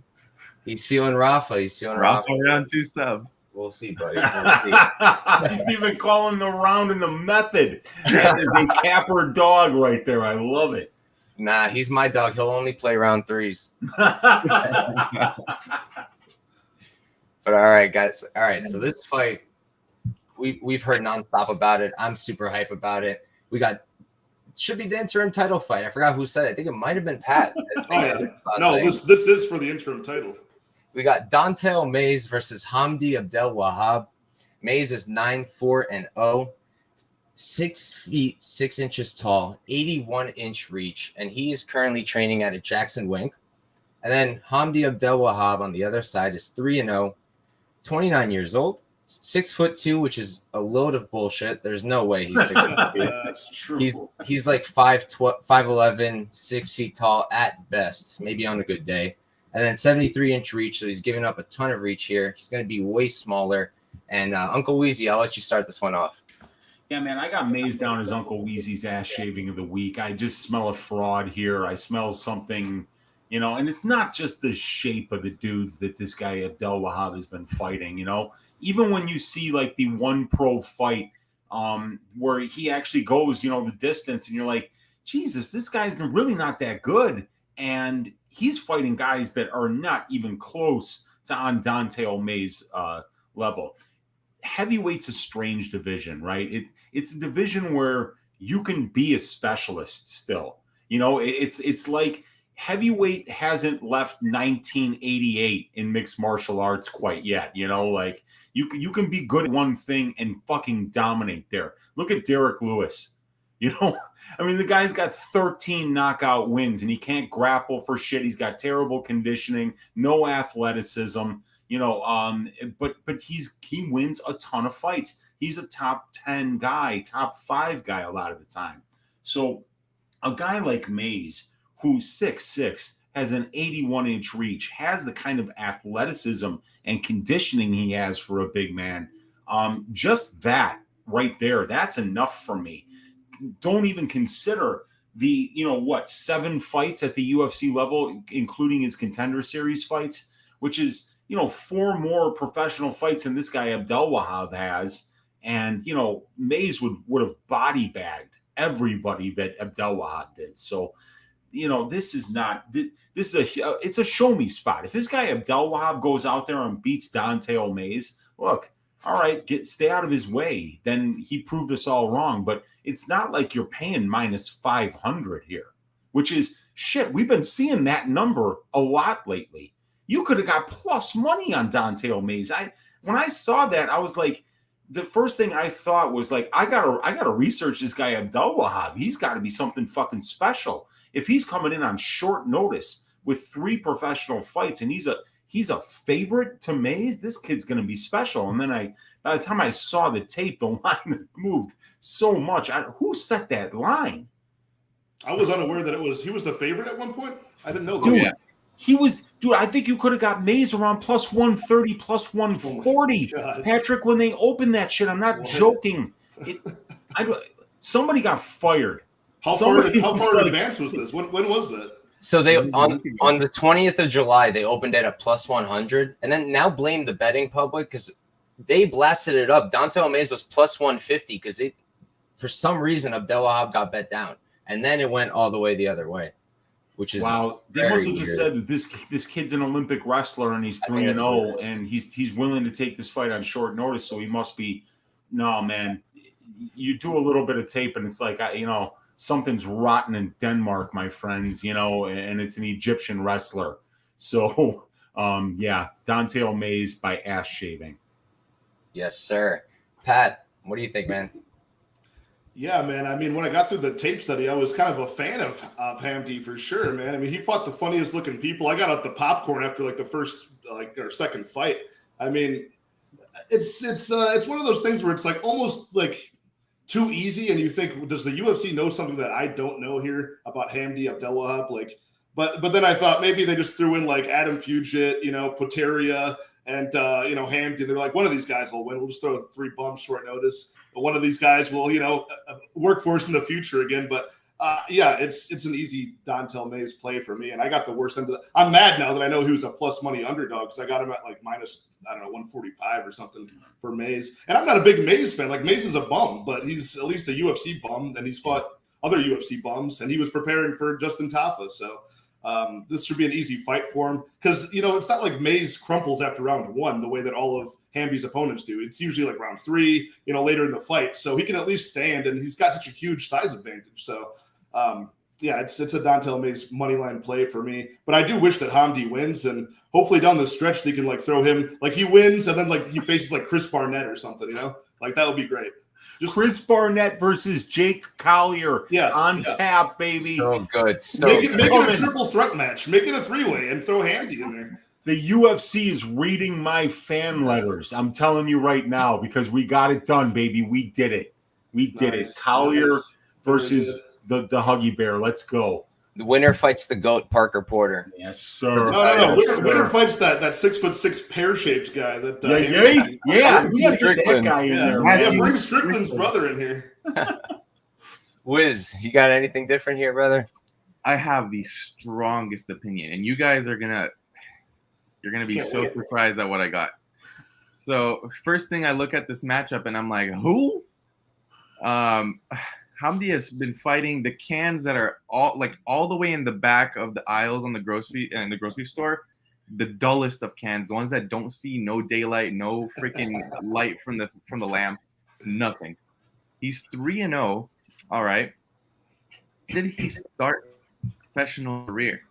S1: He's feeling Rafa. He's feeling Rafa.
S2: Round 2 sub.
S1: We'll see, buddy. We'll see.
S3: He's even calling the round in the method. That is a capper dog right there. I love it.
S1: Nah, he's my dog. He'll only play round 3s. But all right, guys. All right, so this fight, we've heard nonstop about it. I'm super hype about it. It should be the interim title fight. I forgot who said it. I think it might have been Pat.
S4: This is for the interim title.
S1: We got Dontel Mays versus Hamdy Abdelwahab. Mays is 9-4-0. 6 feet 6 inches tall, 81-inch reach, and he is currently training at a Jackson Wink. And then Hamdy Abdelwahab on the other side is 3-0, 29 years old, 6'2", which is a load of bullshit. There's no way he's 6'2".
S4: That's true.
S1: He's like 5'11", 6 feet tall at best, maybe on a good day. And then 73-inch reach, so he's giving up a ton of reach here. He's going to be way smaller. And Uncle Weezy, I'll let you start this one off.
S3: Yeah, man, I got Mays down as Uncle Weezy's ass shaving of the week. I just smell a fraud here. I smell something, and it's not just the shape of the dudes that this guy Abdelwahab has been fighting, Even when you see like the one pro fight where he actually goes, the distance, and you're like, Jesus, this guy's really not that good. And he's fighting guys that are not even close to on Dontel Mays' level. Heavyweight's a strange division, right? It's a division where you can be a specialist still. It's like heavyweight hasn't left 1988 in mixed martial arts quite yet. Like you can be good at one thing and fucking dominate there. Look at Derrick Lewis. The guy's got 13 knockout wins and he can't grapple for shit. He's got terrible conditioning, no athleticism. But he wins a ton of fights. He's a top 10 guy, top 5 guy a lot of the time. So a guy like Mays, who's 6'6", has an 81-inch reach, has the kind of athleticism and conditioning he has for a big man. Just that right there, that's enough for me. Don't even consider the, 7 fights at the UFC level, including his Contender Series fights, which is, 4 more professional fights than this guy Abdelwahab has. And, Mays would have body bagged everybody that Abdelwahab did. So, this is it's a show me spot. If this guy Abdelwahab goes out there and beats Dante Mays, look, all right, stay out of his way. Then he proved us all wrong. But it's not like you're paying minus 500 here, which is shit. We've been seeing that number a lot lately. You could have got plus money on Dante Mays. When I saw that, I was like, the first thing I thought was like, I gotta research this guy Abdelwahab. He's got to be something fucking special. If he's coming in on short notice with 3 professional fights and he's a favorite to Mays, this kid's gonna be special. And then by the time I saw the tape, the line moved so much. Who set that line?
S4: I was unaware that he was the favorite at one point. I didn't know that.
S3: Dude, I think you could have got Mays around plus 130, plus 140. Oh Patrick, when they opened that shit, I'm not joking. Somebody got fired.
S4: How far in advance was this? When was that?
S1: So they on the 20th of July, they opened it at plus 100, and then now blame the betting public because they blasted it up. Dante Mays was plus 150 because for some reason Abdelwahab got bet down, and then it went all the way the other way. Which is
S3: wow. They must have just said that this kid's an Olympic wrestler and he's 3-0 and he's willing to take this fight on short notice. So he must be. No, man. You do a little bit of tape and it's like something's rotten in Denmark, my friends. And it's an Egyptian wrestler. So Dante Mays by ass shaving.
S1: Yes, sir. Pat, what do you think, man?
S3: Yeah, man. I mean, when I got through the tape study, I was kind of a fan of Hamdy for sure, man. I mean, he fought the funniest looking people. I got out the popcorn after like the first or second fight. I mean, it's one of those things where it's like almost like too easy, and you think, does the UFC know something that I don't know here about Hamdy Abdelwahab? Like, but then I thought maybe they just threw in like Adam Fuggit, Potieria, and Hamdy. They're like, one of these guys will win. We'll just throw 3 bumps short notice. But one of these guys will, work for us in the future again. But it's an easy Dante Mays play for me. And I got the worst end of it. I'm mad now that I know he was a plus money underdog because I got him at like minus, 145 or something for Mays. And I'm not a big Mays fan. Like Mays is a bum, but he's at least a UFC bum, and he's fought other UFC bums, and he was preparing for Justin Tafa. So this should be an easy fight for him because, it's not like Mays crumples after round 1 the way that all of Hamdy's opponents do. It's usually like round 3, later in the fight. So he can at least stand, and he's got such a huge size advantage. So, it's a Dante Mays money line play for me. But I do wish that Hamdy wins, and hopefully down the stretch they can like throw him like he wins, and then like he faces like Chris Barnett or something. Like that would be great.
S5: Just Chris Barnett versus Jake Collier on tap, baby.
S1: So good.
S3: Make it a triple threat match. Make it a 3-way and throw Hamdy in there.
S5: The UFC is reading my fan letters. I'm telling you right now because we got it done, baby. We did it. We did it. Collier versus the Huggy Bear. Let's go.
S1: The winner fights the GOAT, Parker Porter.
S5: Yes, sir.
S3: No. Winner fights that 6'6" pear-shaped guy. That
S5: we got to get that guy in there.
S3: Bring Strickland's brother in here.
S1: Wiz, you got anything different here, brother?
S2: I have the strongest opinion, and you guys are gonna be so surprised at what I got. So first thing I look at this matchup, and I'm like, who? Hamdy has been fighting the cans that are all the way in the back of the aisles in the grocery store, the dullest of cans, the ones that don't see no daylight, no freaking light from the lamps, nothing. He's 3-0. All right. Did he start professional career?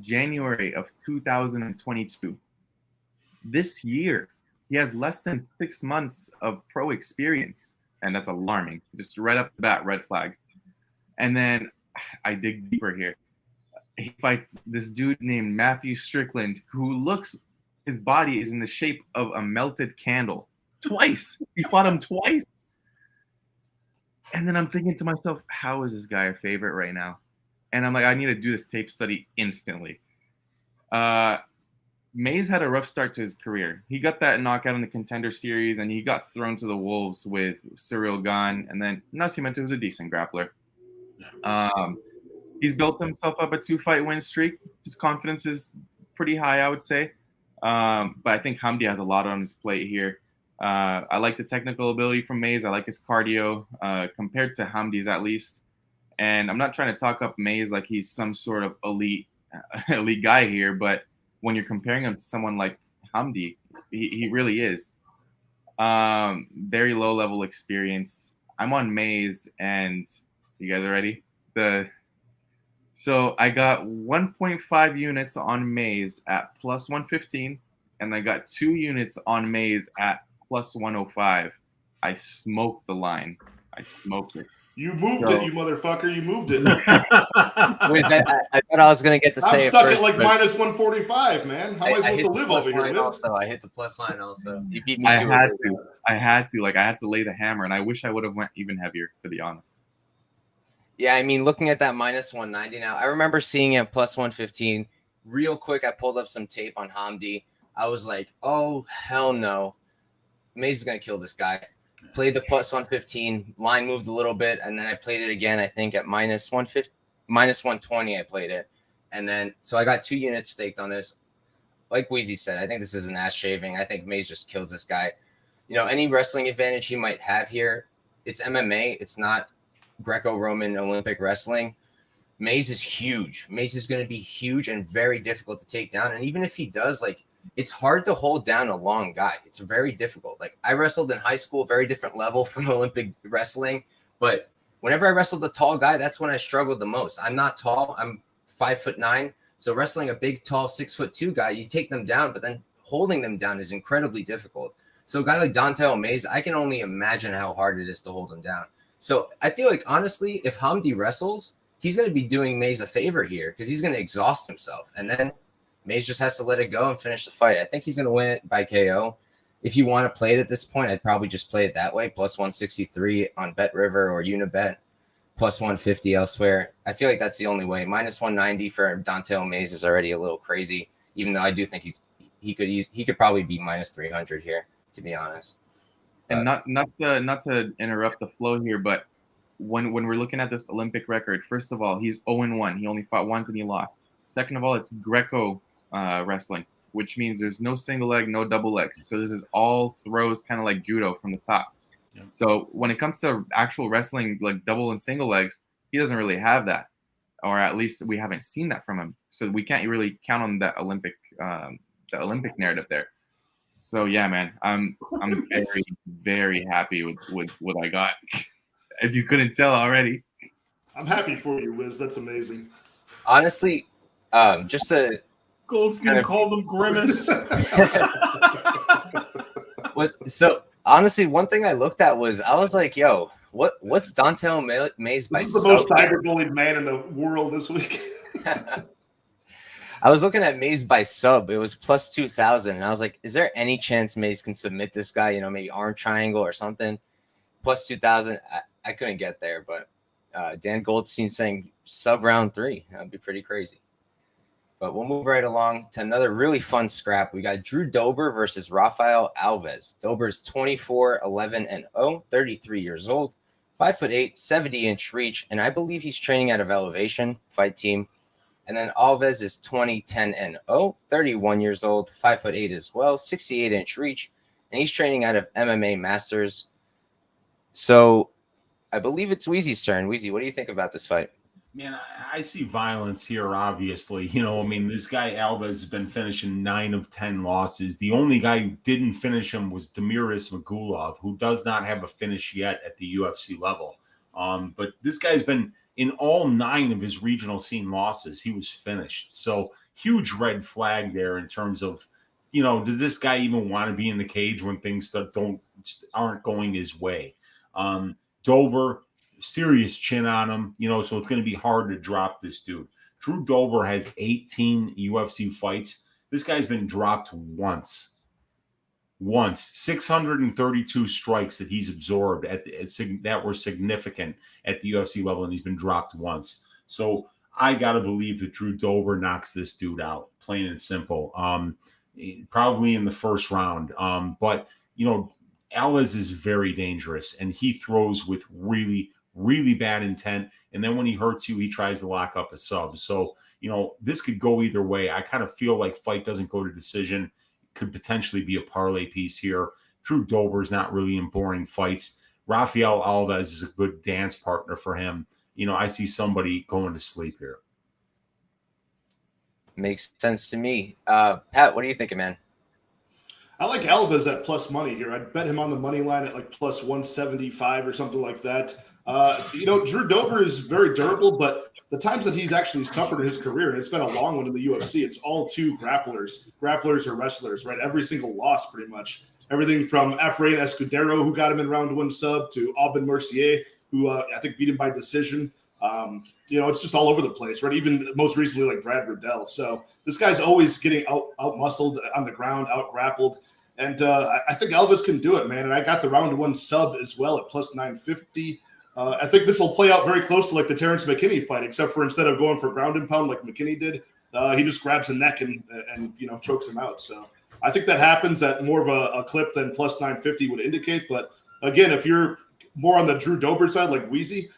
S2: January of 2022. This year, he has less than 6 months of pro experience. And that's alarming. Just right off the bat, red flag. And then I dig deeper here. He fights this dude named Matthew Strickland, his body is in the shape of a melted candle. Twice. He fought him twice. And then I'm thinking to myself, how is this guy a favorite right now? And I'm like, I need to do this tape study instantly. Mays had a rough start to his career. He got that knockout in the Contender Series, and he got thrown to the wolves with Cyril Gane. And then Nascimento was a decent grappler. He's built himself up a 2-fight win streak. His confidence is pretty high, I would say. But I think Hamdy has a lot on his plate here. I like the technical ability from Mays. I like his cardio compared to Hamdy's at least. And I'm not trying to talk up Mays like he's some sort of elite guy here, but when you're comparing him to someone like Hamdy, he really is. Very low level experience. I'm on Mays, and you guys are ready? So I got 1.5 units on Mays at plus 115, and I got 2 units on Mays at plus 105. I smoked the line. I smoked it.
S4: You moved it, you motherfucker. You moved it.
S1: Wait, I thought I was going to get to say
S4: I'm stuck
S1: first,
S4: at like minus 145, man. How am I supposed to live over here?
S1: Also, I hit the plus line also. You beat me
S2: I had to lay the hammer, and I wish I would have went even heavier, to be honest.
S1: Yeah, I mean, looking at that minus 190 now, I remember seeing it plus 115. Real quick, I pulled up some tape on Hamdy. I was like, oh, hell no. Mays is going to kill this guy. Played the plus 115. Line moved a little bit, and then I played it again, I think, at minus 120 I played it. And then, so I got 2 units staked on this. Like Wheezy said, I think this is an ass shaving. I think Mays just kills this guy. You know, any wrestling advantage he might have here, it's MMA. It's not Greco-Roman Olympic wrestling. Mays is huge. Mays is going to be huge and very difficult to take down. And even if he does, like, it's hard to hold down a long guy. It's very difficult. Like, I wrestled in high school, very different level from Olympic wrestling. But whenever I wrestled a tall guy, that's when I struggled the most. I'm not tall. I'm 5'9". So wrestling a big, tall 6'2" guy, you take them down, but then holding them down is incredibly difficult. So a guy like Dante Mays, I can only imagine how hard it is to hold him down. So I feel like, honestly, if Hamdy wrestles, he's going to be doing Mays a favor here because he's going to exhaust himself. And then Mays just has to let it go and finish the fight. I think he's going to win it by KO. If you want to play it at this point, I'd probably just play it that way, plus 163 on Bet River or Unibet, plus 150 elsewhere. I feel like that's the only way. Minus 190 for Dante Mays is already a little crazy, even though I do think he could probably be minus 300 here, to be honest.
S2: And not to interrupt the flow here, but when we're looking at this Olympic record, first of all, he's 0-1. He only fought once and he lost. Second of all, it's Greco wrestling, which means there's no single leg, no double legs. So this is all throws, kind of like judo from the top. Yeah. So when it comes to actual wrestling, like double and single legs, he doesn't really have that, or at least we haven't seen that from him. So we can't really count on that Olympic narrative there. So yeah, man, I'm very, very happy with what I got. If you couldn't tell already,
S4: I'm happy for you, Wiz. That's amazing.
S1: Honestly, just to
S5: Goldstein called him Grimace.
S1: So honestly, one thing I looked at was I was like, "Yo, what's Dante Mays by?"
S4: This is the most cyber-bullied man in the world this week.
S1: I was looking at Mays by sub. It was plus 2,000. And I was like, is there any chance Mays can submit this guy? You know, maybe arm triangle or something. Plus 2,000. I couldn't get there, but Dan Goldstein saying sub round 3. That would be pretty crazy. But we'll move right along to another really fun scrap. We got Drew Dober versus Rafael Alves. Dober's 24, 11, and 0, 33 years old, 5'8", 70-inch reach, and I believe he's training out of Elevation Fight Team. And then Alves is 20, 10, and 0, 31 years old, 5'8" as well, 68-inch reach, and he's training out of MMA Masters. So I believe it's Wheezy's turn. Wheezy, what do you think about this fight?
S5: Man, I see violence here, obviously. You know, I mean, this guy Alves has been finishing 9 of 10 losses. The only guy who didn't finish him was Demiris Magulov, who does not have a finish yet at the UFC level. But this guy's been in all 9 of his regional scene losses, he was finished. So huge red flag there in terms of, you know, does this guy even want to be in the cage when things aren't going his way? Dober, serious chin on him, you know, so it's going to be hard to drop this dude. Drew Dober has 18 UFC fights. This guy's been dropped once.
S3: once. 632 strikes that he's absorbed that were significant at the UFC level, and he's been dropped once. So I got to believe that Drew Dober knocks this dude out, plain and simple. Probably in the first round. But, Alves is very dangerous, and he throws with really, really bad intent. And then when he hurts you, he tries to lock up a sub. So, this could go either way. I kind of feel like fight doesn't go to decision. Could potentially be a parlay piece here. Drew Dober is not really in boring fights. Rafael Alves is a good dance partner for him. I see somebody going to sleep here.
S1: Makes sense to me. Pat, what are you thinking, man?
S4: I like Alves at plus money here. I'd bet him on the money line at like plus 175 or something like that. Drew Dober is very durable, but the times that he's actually suffered in his career, and it's been a long one in the UFC, it's all two grapplers or wrestlers, right? Every single loss, pretty much. Everything from Efrain Escudero, who got him in round one sub, to Aubin Mercier, who I think beat him by decision. It's just all over the place, right? Even most recently, like Brad Riddell. So this guy's always getting out muscled on the ground, out grappled. And I think Alves can do it, man. And I got the round one sub as well at plus 950. I think this will play out very close to like the Terrence McKinney fight, except for instead of going for ground and pound like McKinney did, he just grabs the neck and chokes him out. So I think that happens at more of a clip than plus 950 would indicate. But again, if you're more on the Drew Dober side, like Wheezy,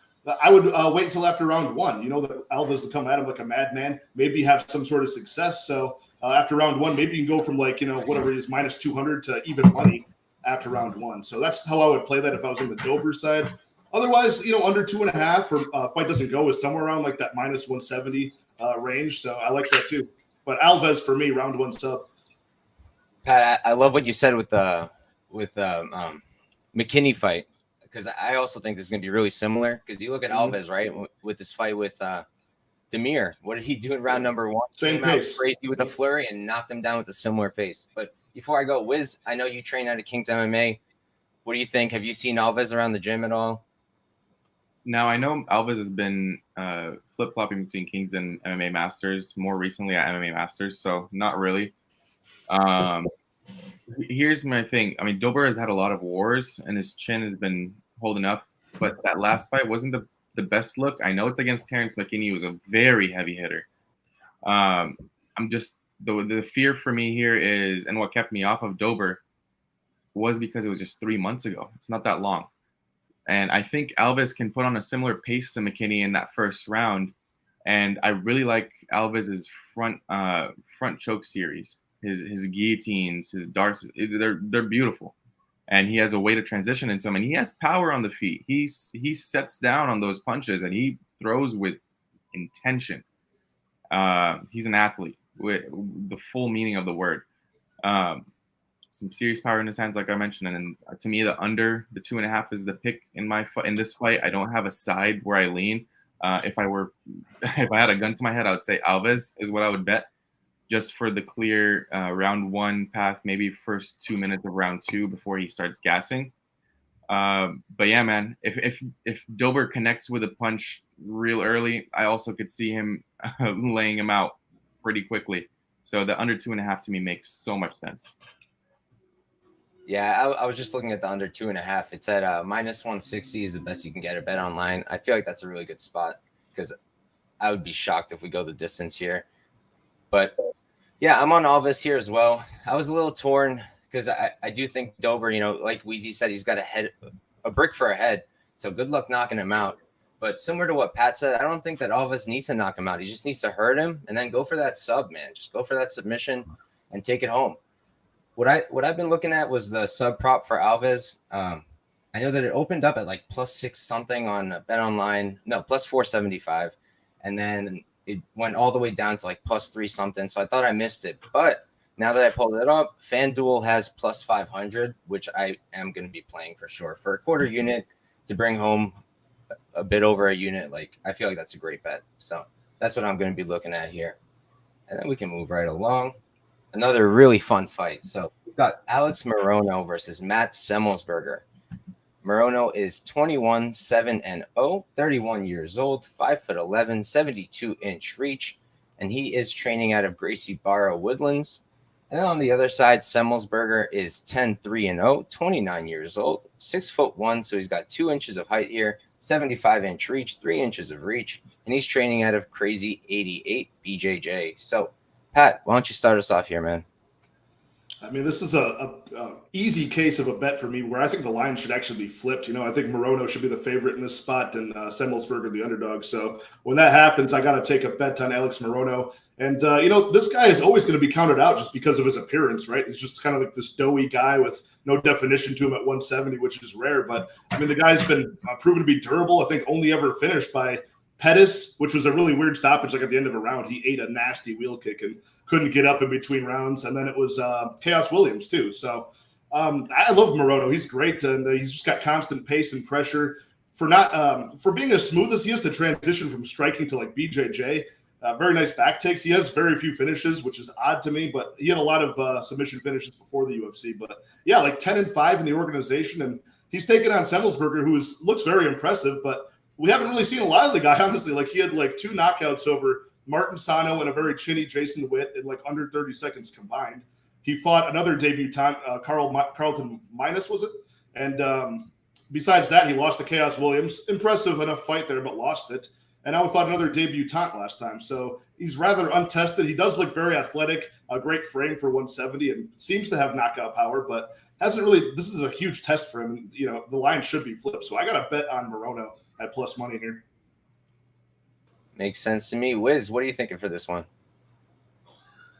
S4: I would wait until after round one. That Alves will come at him like a madman, maybe have some sort of success. So after round one, maybe you can go from whatever it is, minus 200 to even money after round one. So that's how I would play that if I was on the Dober side. Otherwise, under 2.5 or fight doesn't go is somewhere around like that minus 170 range. So I like that too. But Alves for me, round one sub.
S1: Pat, I love what you said with the McKinney fight, because I also think this is going to be really similar. Because you look at Alves, right, with this fight with Demir. What did he do in round number one?
S4: Same pace.
S1: Crazy with a flurry and knocked him down with a similar pace. But before I go, Wiz, I know you train out of King's MMA. What do you think? Have you seen Alves around the gym at all?
S2: Now, I know Alves has been flip-flopping between Kings and MMA Masters, more recently at MMA Masters, so not really. Here's my thing. I mean, Dober has had a lot of wars, and his chin has been holding up, but that last fight wasn't the best look. I know it's against Terrence McKinney, who was a very heavy hitter. I'm just the fear for me here is, and what kept me off of Dober was because it was just 3 months ago. It's not that long. And I think Alves can put on a similar pace to McKinney in that first round. And I really like Alves' front choke series, his guillotines, his darts. They're beautiful. And he has a way to transition into them. And he has power on the feet. He sets down on those punches, and he throws with intention. He's an athlete with the full meaning of the word. Some serious power in his hands, like I mentioned, and to me, the under the 2.5 is the pick in this fight. I don't have a side where I lean. If I had a gun to my head, I would say Alves is what I would bet, just for the clear round one path, maybe first 2 minutes of round two before he starts gassing. But yeah, man, if Dober connects with a punch real early, I also could see him laying him out pretty quickly. So the under 2.5 to me makes so much sense.
S1: Yeah, I was just looking at the under 2.5. It's at minus 160 is the best you can get a bet online. I feel like that's a really good spot because I would be shocked if we go the distance here. But yeah, I'm on Alves here as well. I was a little torn because I do think Dober, like Weezy said, he's got a brick for a head. So good luck knocking him out. But similar to what Pat said, I don't think that Alves needs to knock him out. He just needs to hurt him and then go for that sub, man. Just go for that submission and take it home. What I've been looking at was the sub prop for Alves. I know that it opened up at like plus 6 something on Bet Online. No, plus 475. And then it went all the way down to like plus 3 something. So I thought I missed it. But now that I pulled it up, FanDuel has plus 500, which I am going to be playing for sure. For a quarter unit to bring home a bit over a unit, like I feel like that's a great bet. So that's what I'm going to be looking at here. And then we can move right along. Another really fun fight. So we've got Alex Morono versus Matt Semelsberger. Morono is 21-7-0, 31 years old, 5'11", 72-inch reach, and he is training out of Gracie Barra Woodlands. And then on the other side, Semelsberger is 10-3-0, 29 years old, 6'1", so he's got 2 inches of height here, 75-inch reach, 3 inches of reach, and he's training out of Crazy 88 BJJ. So, Pat, why don't you start us off here, man?
S4: I mean, this is a easy case of a bet for me where I think the line should actually be flipped. You know, I think Morono should be the favorite in this spot and Semelsberger the underdog. So when that happens, I got to take a bet on Alex Morono. And, you know, this guy is always going to be counted out just because of his appearance, right? He's just kind of like this doughy guy with no definition to him at 170, which is rare. But, I mean, the guy's been proven to be durable. I think only ever finished by Perez, which was a really weird stoppage. Like at the end of a round, he ate a nasty wheel kick and couldn't get up in between rounds. And then it was Chaos Williams too. So I love Morono. He's great. And he's just got constant pace and pressure for not for being as smooth as he is to transition from striking to like BJJ. Very nice back takes. He has very few finishes, which is odd to me, but he had a lot of submission finishes before the UFC. But yeah, like 10-5 in the organization. And he's taken on Semelsberger, who looks very impressive, but we haven't really seen a lot of the guy, honestly. Like, he had like 2 knockouts over Martin Sano and a very chinny Jason Witt in like under 30 seconds combined. He fought another debutant, Carlton Minus, was it? And besides that, he lost to Chaos Williams. Impressive enough fight there, but lost it. And now we fought another debutant last time. So he's rather untested. He does look very athletic, a great frame for 170, and seems to have knockout power, but hasn't really – this is a huge test for him. And, you know, the line should be flipped. So I got to bet on Morono at plus money here.
S1: Makes sense to me. Wiz, what are you thinking for this one?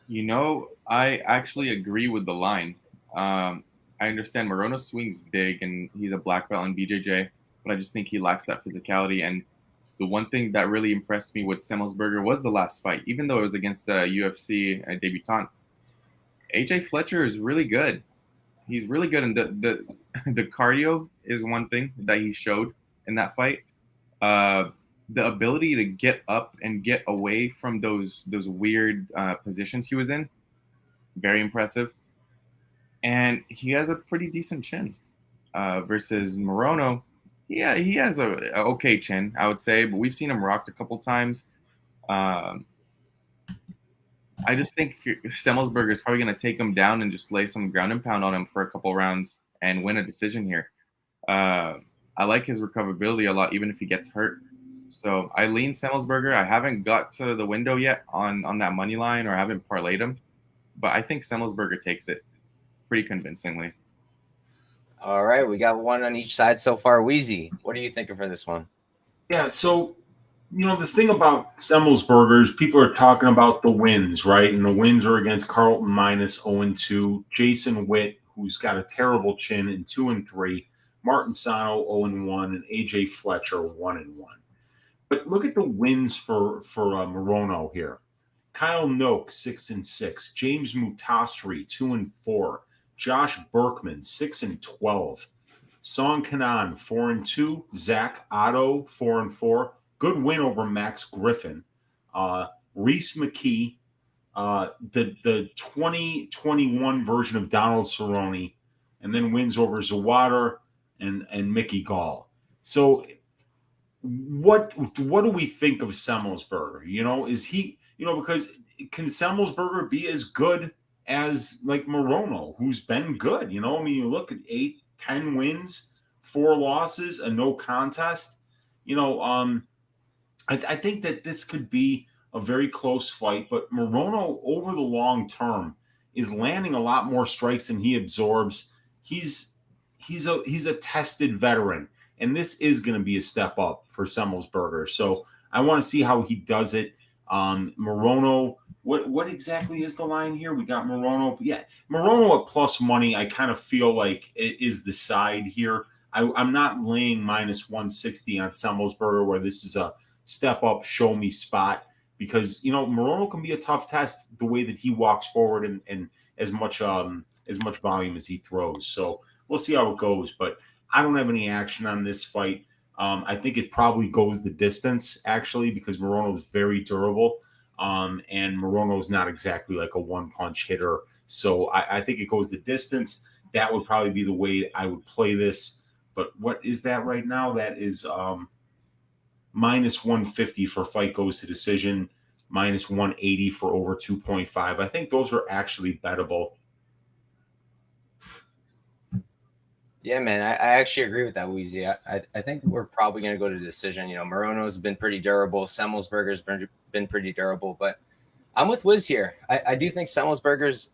S2: You know, I actually agree with the line. I understand Morono swings big and he's a black belt in BJJ, but I just think he lacks that physicality. And the one thing that really impressed me with Semelsberger was the last fight, even though it was against a UFC debutant. AJ Fletcher is really good. He's really good, and the cardio is one thing that he showed in that fight. The ability to get up and get away from those weird positions he was in, very impressive. And he has a pretty decent chin versus Morono. Yeah, he has a okay chin, I would say, but we've seen him rocked a couple times. I just think Semelsberger is probably going to take him down and just lay some ground and pound on him for a couple rounds and win a decision here. I like his recoverability a lot, even if he gets hurt. So I lean Semelsberger. I haven't got to the window yet on that money line, or I haven't parlayed him, but I think Semelsberger takes it pretty convincingly.
S1: All right, we got one on each side so far. Wheezy, what are you thinking for this one?
S5: Yeah, so, you know, the thing about Semelsberger is people are talking about the wins, right? And the wins are against Carlton Minus 0-2, Jason Witt, who's got a terrible chin, in 2-3, Martin Sano 0-1, and AJ Fletcher 1-1. But look at the wins for Morono here. Kyle Noak 6-6, James Mutasri 2-4, Josh Berkman 6-12, Song Kanan 4-2, Zach Otto 4-4. Good win over Max Griffin. Reese McKee, the 2021 version of Donald Cerrone, and then wins over Zawada and Mickey Gall. So what do we think of Semelsberger? You know, is he, you know, because can Semelsberger be as good as like Morono, who's been good? You know, I mean, you look at 8-10 wins, 4 losses, a no contest. You know, I think that this could be a very close fight, but Morono over the long term is landing a lot more strikes than he absorbs. He's a tested veteran, and this is going to be a step up for Semelsberger. So I want to see how he does it. Morono, what exactly is the line here? We got Morono. Yeah, Morono at plus money, I kind of feel like it is the side here. I'm not laying minus 160 on Semelsberger, where this is a step up, show me spot, because, you know, Morono can be a tough test the way that he walks forward and as much volume as he throws. So we'll see how it goes, but I don't have any action on this fight. I think it probably goes the distance, actually, because Morono is very durable, and Morono is not exactly like a one-punch hitter. So I think it goes the distance. That would probably be the way I would play this. But what is that right now? That is minus 150 for fight goes to decision.
S3: minus 180 for over 2.5. I think those are actually bettable.
S1: Yeah, man, I actually agree with that, Wheezy. I think we're probably going to go to decision. Morono's been pretty durable. Semelsberger's been pretty durable, but I'm with Wiz here. I do think Semelsberger's,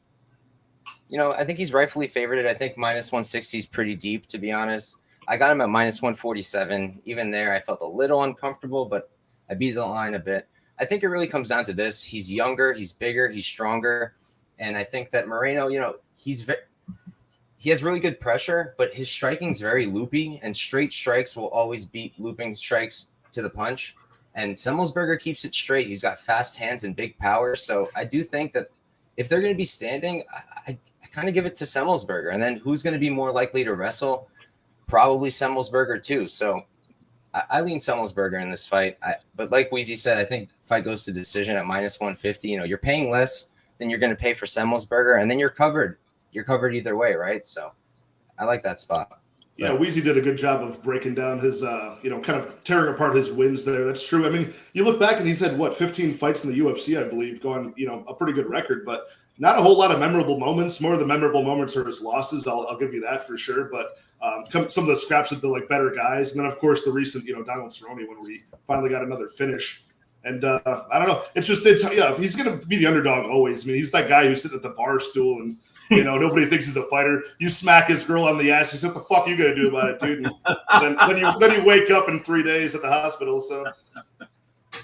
S1: I think he's rightfully favored. I think minus 160 is pretty deep, to be honest. I got him at minus 147. Even there, I felt a little uncomfortable, but I beat the line a bit. I think it really comes down to this. He's younger, he's bigger, he's stronger. And I think that Moreno, he has really good pressure, but his striking is very loopy, and straight strikes will always beat looping strikes to the punch. And Semelsberger keeps it straight. He's got fast hands and big power. So I do think that if they're going to be standing, I kind of give it to Semelsberger. And then who's going to be more likely to wrestle? Probably Semelsberger too. So I lean Semelsberger in this fight. But like Wheezy said, I think fight goes to decision at minus 150. You're paying less than you're going to pay for Semelsberger, and then you're covered. You're covered either way, right? So I like that spot.
S4: Yeah, Wheezy did a good job of breaking down his, kind of tearing apart his wins there. That's true. I mean, you look back and he's had, 15 fights in the UFC, I believe, going, a pretty good record, but not a whole lot of memorable moments. More of the memorable moments are his losses. I'll give you that for sure. But some of the scraps with the better guys. And then, of course, the recent, Donald Cerrone when we finally got another finish. And I don't know. He's going to be the underdog always. I mean, he's that guy who's sitting at the bar stool and, nobody thinks he's a fighter. You smack his girl on the ass. He's what the fuck are you going to do about it, dude? And then you wake up in 3 days at the hospital. So,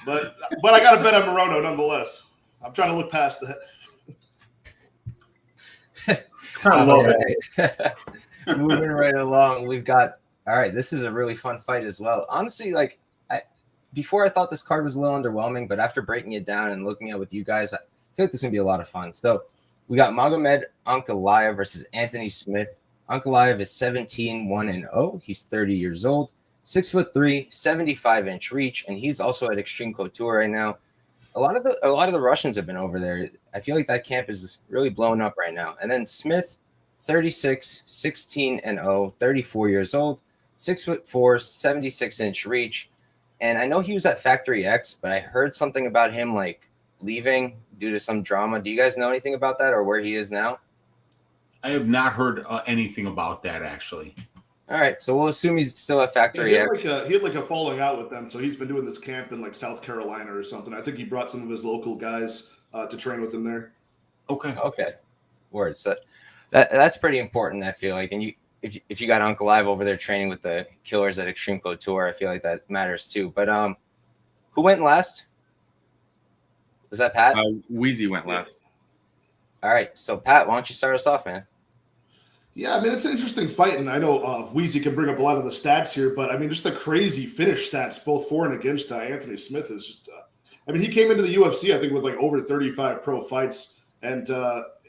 S4: but I got to bet on Morono nonetheless. I'm trying to look past that.
S1: All right. Moving right along, we've got all right. This is a really fun fight as well. Honestly, before I thought this card was a little underwhelming, but after breaking it down and looking at it with you guys, I feel like this is gonna be a lot of fun. So we got Magomed Ankalaev versus Anthony Smith. Ankalaev is 17-1-0. He's 30 years old, 6'3", 75-inch reach, and he's also at Extreme Couture right now. A lot of the Russians have been over there. I feel like that camp is really blowing up right now. And then Smith, 36, 16-0, 34 years old, 6'4", 76-inch reach. And I know he was at Factory X, but I heard something about him leaving due to some drama. Do you guys know anything about that or where he is now?
S3: I have not heard anything about that, actually.
S1: All right, so we'll assume he's still at Factory X.
S4: He had a falling out with them, so he's been doing this camp in South Carolina or something. I think he brought some of his local guys to train with him there.
S3: Okay.
S1: Word. So that's pretty important, I feel like. And if you got Ankalaev over there training with the killers at Extreme Couture, I feel like that matters too. But who went last? Was that Pat?
S2: Wheezy went last.
S1: All right, so Pat, why don't you start us off, man?
S4: Yeah, I mean, it's an interesting fight, and I know Wheezy can bring up a lot of the stats here, but I mean, just the crazy finish stats, both for and against Anthony Smith is just. He came into the UFC, I think, with over 35 pro fights and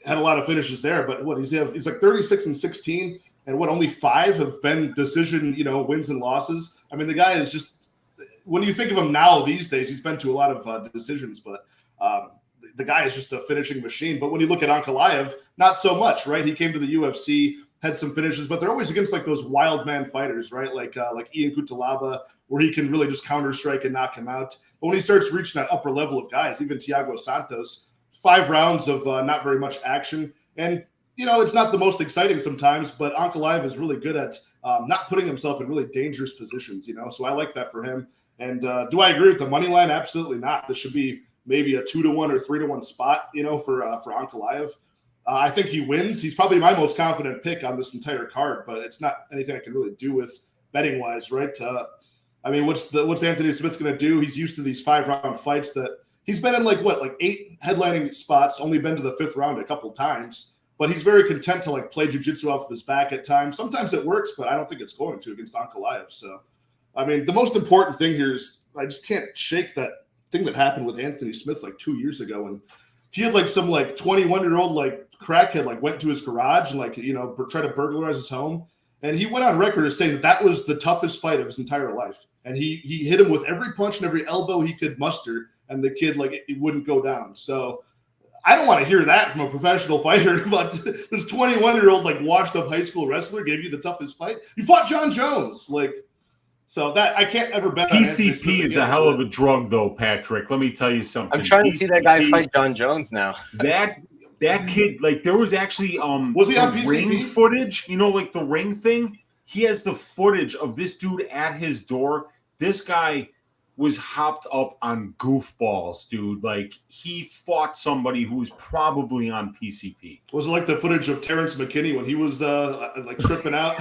S4: had a lot of finishes there. But he's 36-16, and only 5 have been decision, wins and losses. I mean, the guy is just. When you think of him now these days, he's been to a lot of decisions, but. The guy is just a finishing machine. But when you look at Ankalaev, not so much, right? He came to the UFC, had some finishes, but they're always against those wild man fighters, right? Like Ian Cutelaba, where he can really just counter strike and knock him out. But when he starts reaching that upper level of guys, even Thiago Santos, 5 rounds of not very much action. And, it's not the most exciting sometimes, but Ankalaev is really good at not putting himself in really dangerous positions, So I like that for him. And do I agree with the money line? Absolutely not. This should be maybe a 2-1 or 3-1 spot, for Ankalaev. I think he wins. He's probably my most confident pick on this entire card, but it's not anything I can really do with betting wise, right? What's Anthony Smith going to do? He's used to these 5-round fights that he's been in 8 headlining spots, only been to the 5th round a couple times, but he's very content to play jiu-jitsu off of his back at times. Sometimes it works, but I don't think it's going to against Ankalaev. So, the most important thing here is I just can't shake that thing that happened with Anthony Smith 2 years ago, and he had some 21-year-old crackhead went to his garage and tried to burglarize his home, and he went on record as saying that was the toughest fight of his entire life, and he hit him with every punch and every elbow he could muster, and the kid it wouldn't go down. So I don't want to hear that from a professional fighter, but this 21-year-old washed up high school wrestler gave you the toughest fight. You fought John Jones, So that I can't ever bet on Anthony Smith
S3: PCP is
S4: again.
S3: a hell of a drug, though, Patrick. Let me tell you something.
S1: I'm trying to see that guy
S3: PCP,
S1: fight John Jones now.
S3: That kid, like, there was actually
S4: Was he on
S3: the
S4: PCP?
S3: ring footage, like the ring thing. He has the footage of this dude at his door. This guy was hopped up on goofballs, dude. Like, he fought somebody who was probably on PCP.
S4: Was it like the footage of Terrence McKinney when he was like tripping out?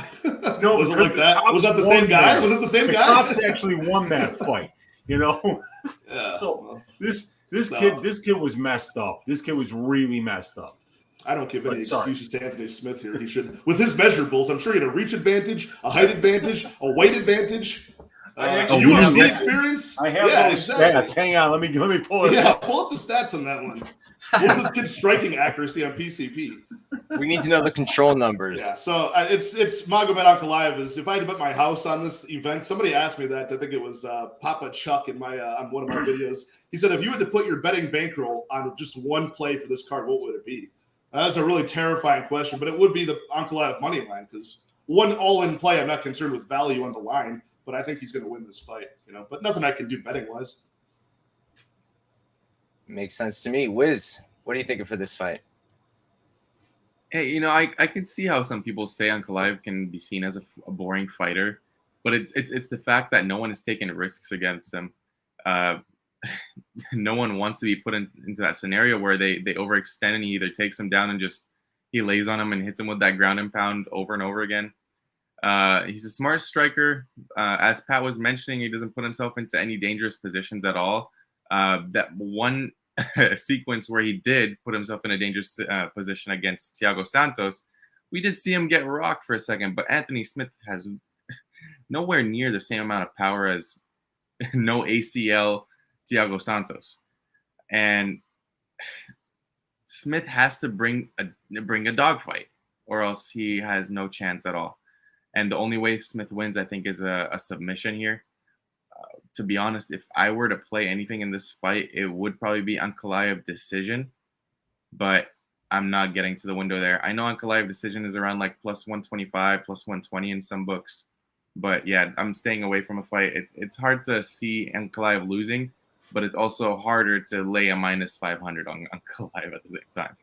S3: No,
S4: was it like that? Was that the same guy? Was it the same guy?
S3: The cops actually won that fight,
S4: Yeah.
S3: So this kid was messed up. This kid was really messed up.
S4: I don't give any excuses to Anthony Smith here. He should, with his measurables, I'm sure he had a reach advantage, a height advantage, a weight advantage, UFC experience.
S3: I have those stats. Hang on, let me pull it.
S4: Yeah,
S3: up.
S4: pull up the stats on that one. What's this kid's striking accuracy on PCP?
S1: We need to know the control numbers.
S4: Yeah, so it's Magomed Ankalaev. If I had to bet my house on this event, somebody asked me that. I think it was Papa Chuck in my on one of my videos. He said, if you had to put your betting bankroll on just one play for this card, what would it be? That's a really terrifying question, but it would be the Ankalaev money line because one all-in play, I'm not concerned with value on the line, but I think he's going to win this fight. But nothing I can do betting-wise.
S1: Makes sense to me. Wiz, what are you thinking for this fight?
S2: Hey, I can see how some people say Ankalaev can be seen as a boring fighter, but it's the fact that no one is taking risks against him. No one wants to be put into that scenario where they overextend and he either takes him down and he lays on him and hits him with that ground and pound over and over again. He's a smart striker. As Pat was mentioning, he doesn't put himself into any dangerous positions at all. That one sequence where he did put himself in a dangerous position against Thiago Santos, we did see him get rocked for a second, but Anthony Smith has nowhere near the same amount of power as no ACL Thiago Santos. And Smith has to bring a dogfight or else he has no chance at all. And the only way Smith wins, I think, is a submission here. To be honest, if I were to play anything in this fight, it would probably be Ankalaev decision. But I'm not getting to the window there. I know Ankalaev decision is around like plus 125, plus 120 in some books. But yeah, I'm staying away from a fight. It's hard to see Ankalaev losing, but it's also harder to lay a minus 500 on Ankalaev at the same time.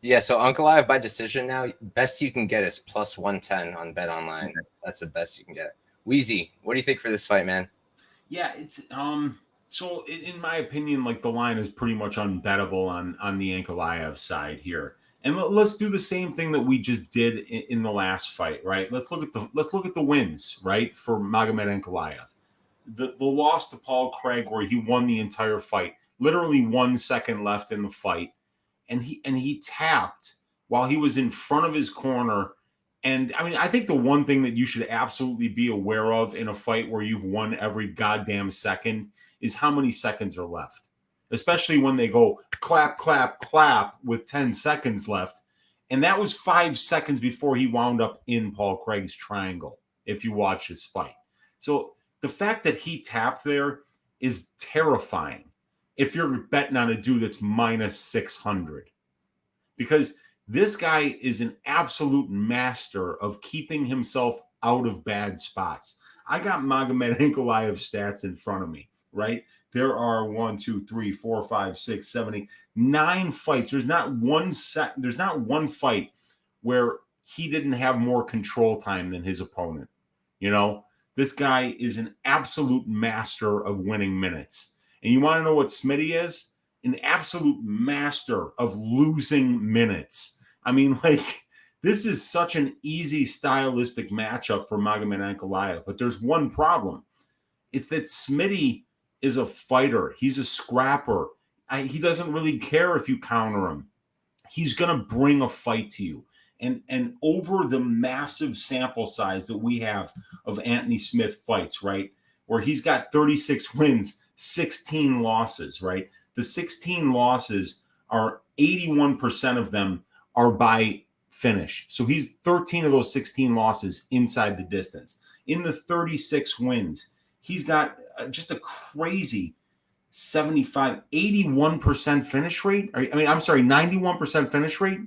S1: Yeah, so Ankalaev by decision now, best you can get is plus 110 on Bet Online. Okay. That's the best you can get. Wheezy, what do you think for this fight, man?
S3: Yeah, it's so in my opinion, like the line is pretty much unbettable on the Ankalaev side here. And let's do the same thing that we just did in the last fight, right? Let's look at the wins, right, for Magomed Ankalaev. The loss to Paul Craig where he won the entire fight, literally 1 second left in the fight, and he tapped while he was in front of his corner. And I mean, I think the one thing that you should absolutely be aware of in a fight where you've won every goddamn second is how many seconds are left, especially when they go clap, clap, clap with 10 seconds left. And that was 5 seconds before he wound up in Paul Craig's triangle, if you watch his fight. So the fact that he tapped there is terrifying if you're betting on a dude that's minus 600. Because this guy is an absolute master of keeping himself out of bad spots. I got Magomed Ankalaev's stats in front of me, right? There are 1, 2, 3, 4, 5, 6, 7, 8, 9 fights. There's not one fight where he didn't have more control time than his opponent. This guy is an absolute master of winning minutes. And you want to know what Smitty is? An absolute master of losing minutes. I mean, this is such an easy stylistic matchup for Magomed Ankalaev. But there's one problem. It's that Smitty is a fighter. He's a scrapper. He doesn't really care if you counter him. He's going to bring a fight to you. And over the massive sample size that we have of Anthony Smith fights, right, where he's got 36 wins, 16 losses, right? The 16 losses are 81% of them are by finish. So he's 13 of those 16 losses inside the distance. In the 36 wins, he's got just a crazy 81% finish rate. 91% finish rate.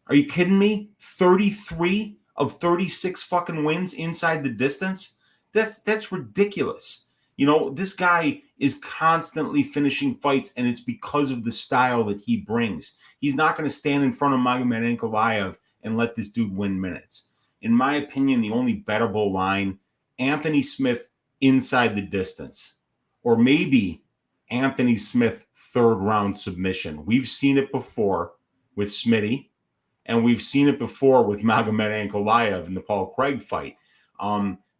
S3: Are you kidding me? 33 of 36 fucking wins inside the distance. That's ridiculous. You know, this guy is constantly finishing fights, and it's because of the style that he brings. He's not going to stand in front of Magomed Ankalaev and let this dude win minutes. In my opinion, the only bettable line, Anthony Smith inside the distance, or maybe Anthony Smith third round submission. We've seen it before with Smitty, and we've seen it before with Magomed Ankalaev in the Paul Craig fight.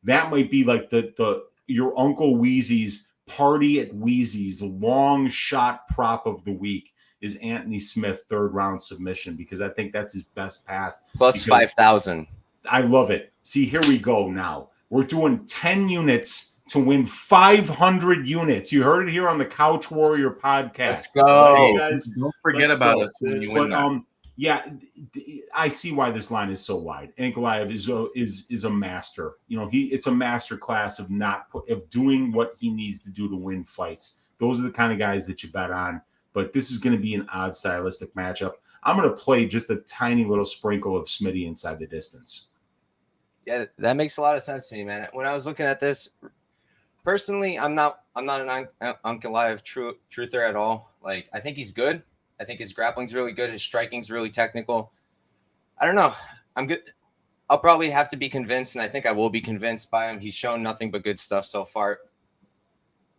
S3: That might be like the your Uncle Wheezy's party at Wheezy's long shot prop of the week is Anthony Smith third round submission, because I think that's his best path.
S1: Plus 5,000.
S3: I love it. See, here we go now. We're doing 10 units to win 500 units. You heard it here on the Couch Warrior podcast.
S1: Let's go.
S3: Hey, guys,
S2: Don't forget about us when you win that.
S3: Yeah, I see why this line is so wide. Ankalaev is a master. You know, it's a master class of of doing what he needs to do to win fights. Those are the kind of guys that you bet on. But this is going to be an odd stylistic matchup. I'm going to play just a tiny little sprinkle of Smitty inside the distance.
S1: Yeah, that makes a lot of sense to me, man. When I was looking at this, personally, I'm not an Ankalaev truther at all. Like, I think he's good. I think his grappling's really good. His striking's really technical. I don't know. I'm good. I'll probably have to be convinced, and I think I will be convinced by him. He's shown nothing but good stuff so far.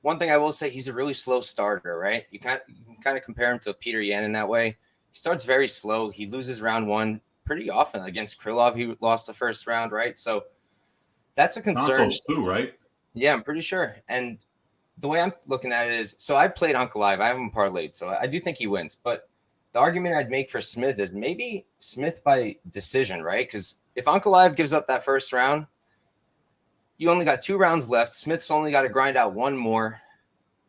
S1: One thing I will say, he's a really slow starter, right? You can kind of compare him to Peter Yan in that way. He starts very slow. He loses round one pretty often. Against Krylov, he lost the first round, right? So that's a concern.
S3: Too, right?
S1: Yeah, I'm pretty sure. And the way I'm looking at it is, so I played Ankalaev. I haven't parlayed, so I do think he wins. But the argument I'd make for Smith is maybe Smith by decision, right? Because if Ankalaev gives up that first round, you only got 2 rounds left. Smith's only got to grind out one more.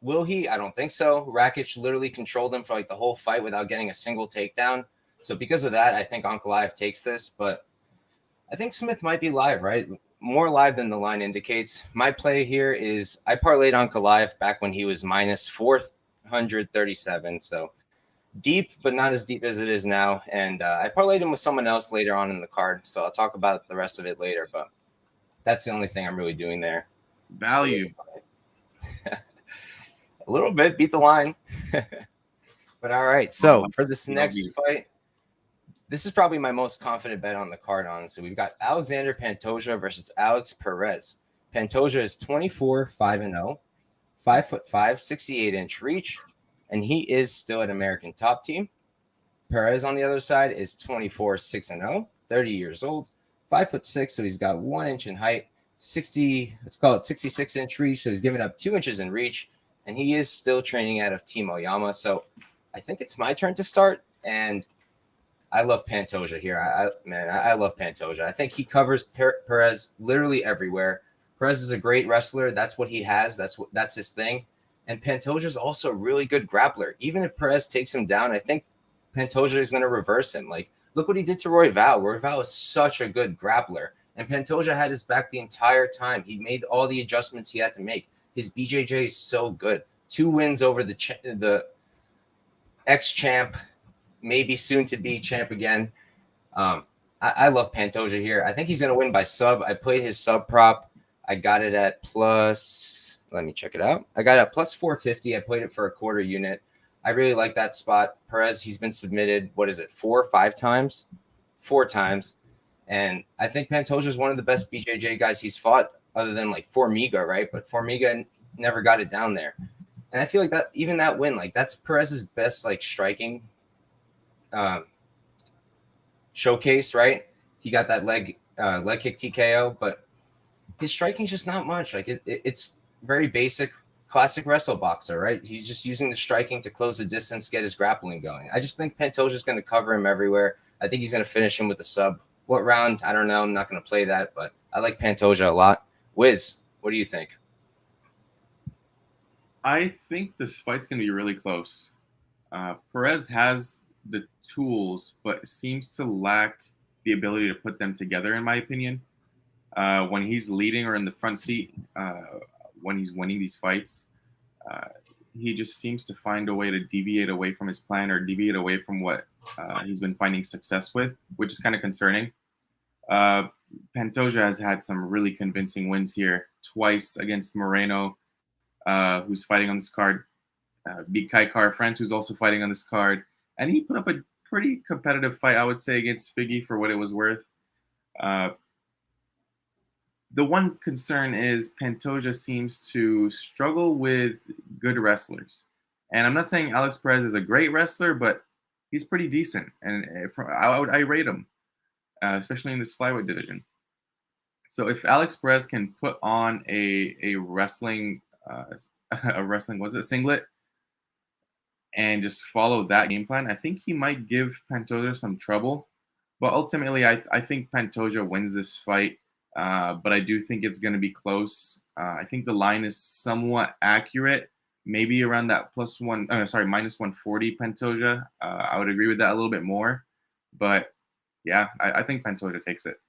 S1: Will he? I don't think so. Rakic literally controlled him for like the whole fight without getting a single takedown. So because of that, I think Ankalaev takes this. But I think Smith might be live, right? More live than the line indicates. My play here is I parlayed Ankalaev back when he was minus 437. So deep, but not as deep as it is now. And I parlayed him with someone else later on in the card. So I'll talk about the rest of it later. But that's the only thing I'm really doing there.
S2: Value.
S1: A little bit, beat the line. But all right. So for this next fight, this is probably my most confident bet on the card, honestly. We've got Alexandre Pantoja versus Alex Perez. Pantoja is 24-5-0, 5'5", 68-inch reach, and he is still an American top team. Perez on the other side is 24-6-0, 30 years old, 5'6", so he's got 1 inch in height, 66-inch reach, so he's giving up 2 inches in reach, and he is still training out of Team Oyama. So I think it's my turn to start, and I love Pantoja here. I love Pantoja. I think he covers Perez literally everywhere. Perez is a great wrestler. That's what he has. That's his thing. And Pantoja is also a really good grappler. Even if Perez takes him down, I think Pantoja is going to reverse him. Like, look what he did to Royval. Royval is such a good grappler. And Pantoja had his back the entire time. He made all the adjustments he had to make. His BJJ is so good. 2 wins over the ex-champ, maybe soon to be champ again. I love Pantoja here. I think he's going to win by sub. I played his sub prop. I got it at plus, let me check it out. I got it at plus 450. I played it for a quarter unit. I really like that spot. Perez, he's been submitted, 4 or 5 times? 4 times. And I think Pantoja is one of the best BJJ guys he's fought, other than like Formiga, right? But Formiga never got it down there. And I feel like that, even that win, like that's Perez's best like striking showcase, right? He got that leg kick TKO, but his striking's just not much. Like it's very basic, classic wrestle boxer, right? He's just using the striking to close the distance, get his grappling going. I just think Pantoja's going to cover him everywhere. I think he's going to finish him with a sub. What round? I don't know. I'm not going to play that, but I like Pantoja a lot. Wiz, what do you think?
S2: I think this fight's going to be really close. Perez has the tools, but seems to lack the ability to put them together, in my opinion. When he's leading or in the front seat, when he's winning these fights, he just seems to find a way to deviate away from his plan or deviate away from what he's been finding success with, which is kind of concerning. Pantoja has had some really convincing wins here. Twice against Moreno, who's fighting on this card. Beat Kaikar France, who's also fighting on this card. And he put up a pretty competitive fight, I would say, against Figgy for what it was worth. The one concern is Pantoja seems to struggle with good wrestlers. And I'm not saying Alex Perez is a great wrestler, but he's pretty decent. And I rate him, especially in this flyweight division. So if Alex Perez can put on a wrestling, singlet, and just follow that game plan, I think he might give Pantoja some trouble. But ultimately, I think Pantoja wins this fight. But I do think it's going to be close. I think the line is somewhat accurate, maybe around that minus 140 Pantoja. I would agree with that a little bit more. But yeah, I think Pantoja takes it.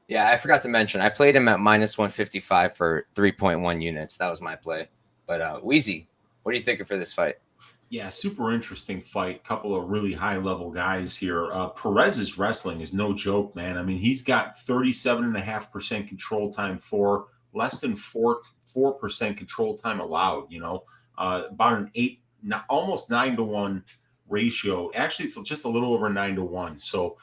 S1: Yeah, I forgot to mention, I played him at minus 155 for 3.1 units. That was my play. But Weezy, what are you thinking for this fight?
S3: Yeah, super interesting fight. Couple of really high-level guys here. Perez's wrestling is no joke, man. I mean, he's got 37.5% control time for less than 4% control time allowed, about an almost 9-to-1 ratio. Actually, it's just a little over 9-to-1. So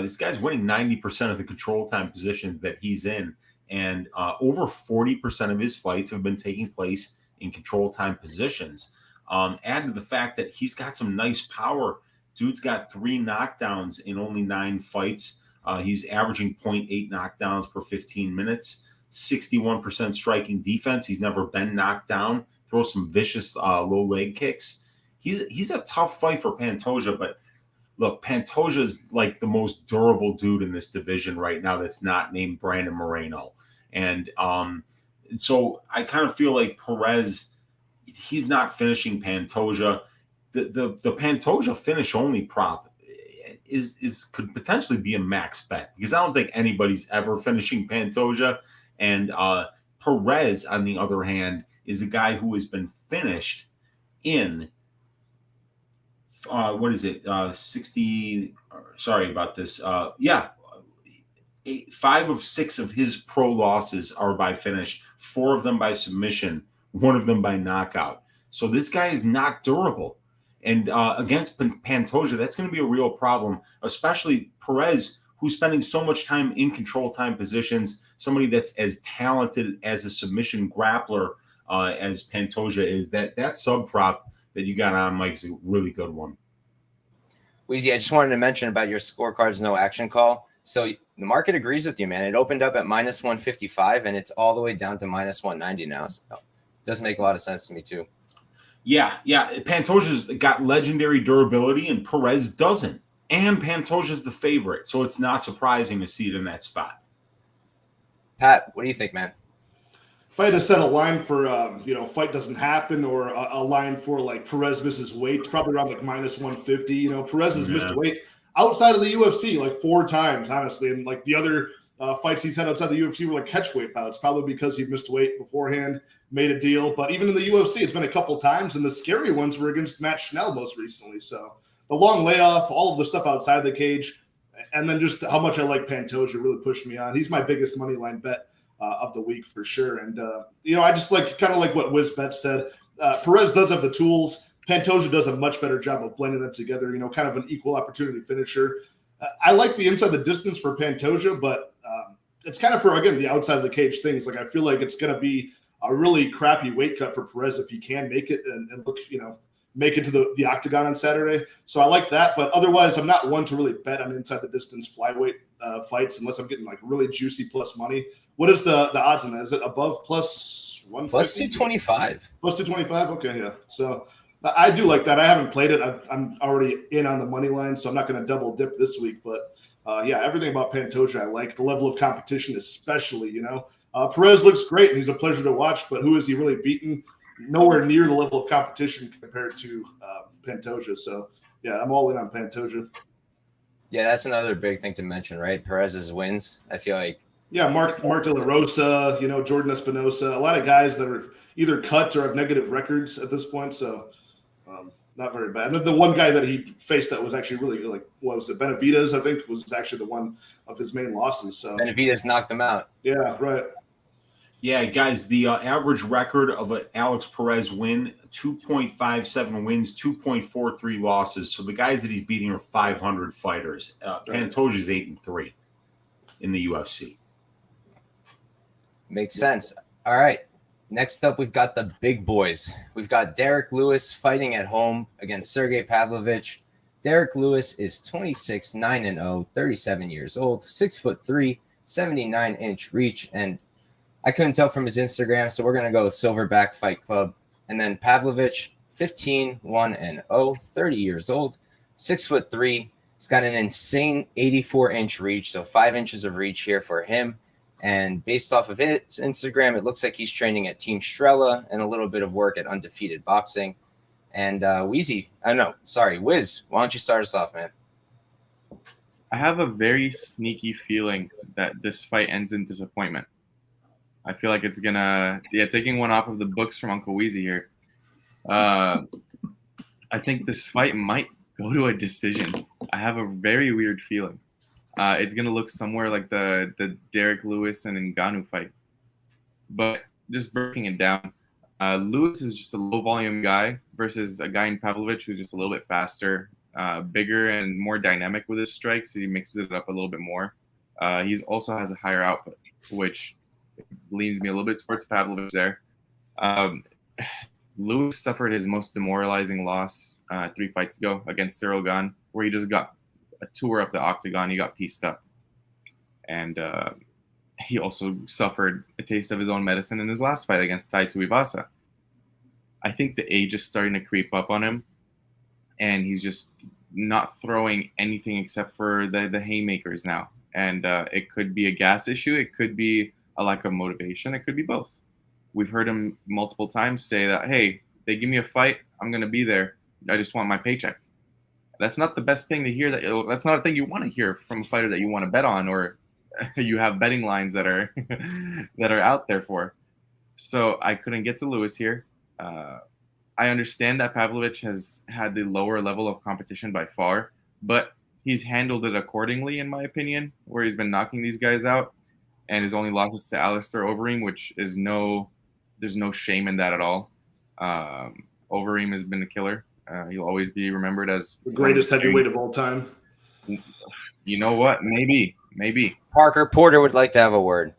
S3: this guy's winning 90% of the control time positions that he's in. And over 40% of his fights have been taking place in control time positions. Add to the fact that he's got some nice power. Dude's got 3 knockdowns in only 9 fights. He's averaging 0.8 knockdowns per 15 minutes, 61% striking defense. He's never been knocked down. Throws some vicious low leg kicks. He's a tough fight for Pantoja, but look, Pantoja's like the most durable dude in this division right now that's not named Brandon Moreno. And so I kind of feel like Perez, he's not finishing Pantoja. The Pantoja finish only prop could potentially be a max bet, because I don't think anybody's ever finishing Pantoja. And Perez, on the other hand, is a guy who has been finished in 60. Sorry about this. 5 of 6 of his pro losses are by finish, 4 of them by submission, 1 of them by knockout. So this guy is not durable. And against Pantoja, that's going to be a real problem, especially Perez, who's spending so much time in control time positions, somebody that's as talented as a submission grappler as Pantoja is. That sub prop that you got on, Mike, is a really good one.
S1: Weezy, I just wanted to mention about your scorecards no action call. So the market agrees with you, man. It opened up at minus 155, and it's all the way down to minus 190 now. So it does make a lot of sense to me, too.
S3: Yeah. Pantoja's got legendary durability, and Perez doesn't. And Pantoja's the favorite, so it's not surprising to see it in that spot.
S1: Pat, what do you think, man?
S4: If I had to set a line for, fight doesn't happen, or a line for like Perez misses weight, it's probably around like minus 150. Perez has missed weight outside of the UFC like 4 times, honestly. And like the other fights he's had outside the UFC were like catchweight bouts, probably because he missed weight beforehand, made a deal. But even in the UFC, it's been a couple times, and the scary ones were against Matt Schnell most recently. So the long layoff, all of the stuff outside the cage, and then just how much I like Pantoja really pushed me on. He's my biggest money line bet of the week for sure. And, I just kind of like what WizBet said. Perez does have the tools. Pantoja does a much better job of blending them together, kind of an equal opportunity finisher. I like the inside the distance for Pantoja, but it's kind of for, again, the outside of the cage things. Like I feel like it's going to be a really crappy weight cut for Perez if he can make it and look, make it to the octagon on Saturday. So I like that. But otherwise, I'm not one to really bet on inside the distance flyweight fights unless I'm getting like really juicy plus money. What is the odds on that? Is it above plus 150?
S1: Plus 225.
S4: Plus 225? Okay, yeah. So I do like that. I haven't played it. I'm already in on the money line, so I'm not going to double dip this week. But, everything about Pantoja I like. The level of competition especially, Perez looks great, and he's a pleasure to watch, but who is he really beaten? Nowhere near the level of competition compared to Pantoja. So, yeah, I'm all in on Pantoja.
S1: Yeah, that's another big thing to mention, right? Perez's wins. I feel like.
S4: Yeah, Mark De La Rosa, Jordan Espinosa, a lot of guys that are either cut or have negative records at this point. So, not very bad. And the one guy that he faced that was actually really good, like, what was it, Benavidez, I think, was actually the one of his main losses. So
S1: Benavidez knocked him out.
S4: Yeah, right.
S3: Yeah, guys, the average record of an Alex Perez win, 2.57 wins, 2.43 losses. So the guys that he's beating are 500 fighters. Pantoja is 8-3 in the UFC.
S1: Makes sense. All right. Next up, we've got the big boys. We've got Derrick Lewis fighting at home against Sergei Pavlovich. Derrick Lewis is 26, 9-0, 37 years old, 6'3", 79-inch reach, and I couldn't tell from his Instagram, so we're going to go with Silverback Fight Club. And then Pavlovich, 15, 1-0, 30 years old, 6'3". He's got an insane 84-inch reach, so 5 inches of reach here for him. And based off of his Instagram, it looks like he's training at Team Strela and a little bit of work at Undefeated Boxing. And Wiz, why don't you start us off, man?
S2: I have a very sneaky feeling that this fight ends in disappointment. I feel like it's gonna, taking one off of the books from Uncle Weezy here. I think this fight might go to a decision. I have a very weird feeling. It's gonna look somewhere like the Derrick Lewis and Ngannou fight. But just breaking it down, Lewis is just a low volume guy versus a guy in Pavlovich who's just a little bit faster, bigger, and more dynamic with his strikes. So he mixes it up a little bit more. He also has a higher output, which leans me a little bit towards Pavlovich there. Lewis suffered his most demoralizing loss 3 fights ago against Cyril Gane, where he just got a tour of the octagon. He got pieced up. And he also suffered a taste of his own medicine in his last fight against Tai Tuivasa. I think the age is starting to creep up on him, and he's just not throwing anything except for the haymakers now. And it could be a gas issue. It could be a lack of motivation. It could be both. We've heard him multiple times say that, hey, they give me a fight, I'm going to be there. I just want my paycheck. That's not the best thing to hear. That's not a thing you want to hear from a fighter that you want to bet on, or you have betting lines that are that are out there for. So I couldn't get to Lewis here. I understand that Pavlovich has had the lower level of competition by far, but he's handled it accordingly, in my opinion, where he's been knocking these guys out. And his only losses to Alistair Overeem, which is there's no shame in that at all. Overeem has been a killer. He'll always be remembered as
S4: the greatest heavyweight of all time.
S2: You know what? Maybe.
S1: Parker Porter would like to have a word.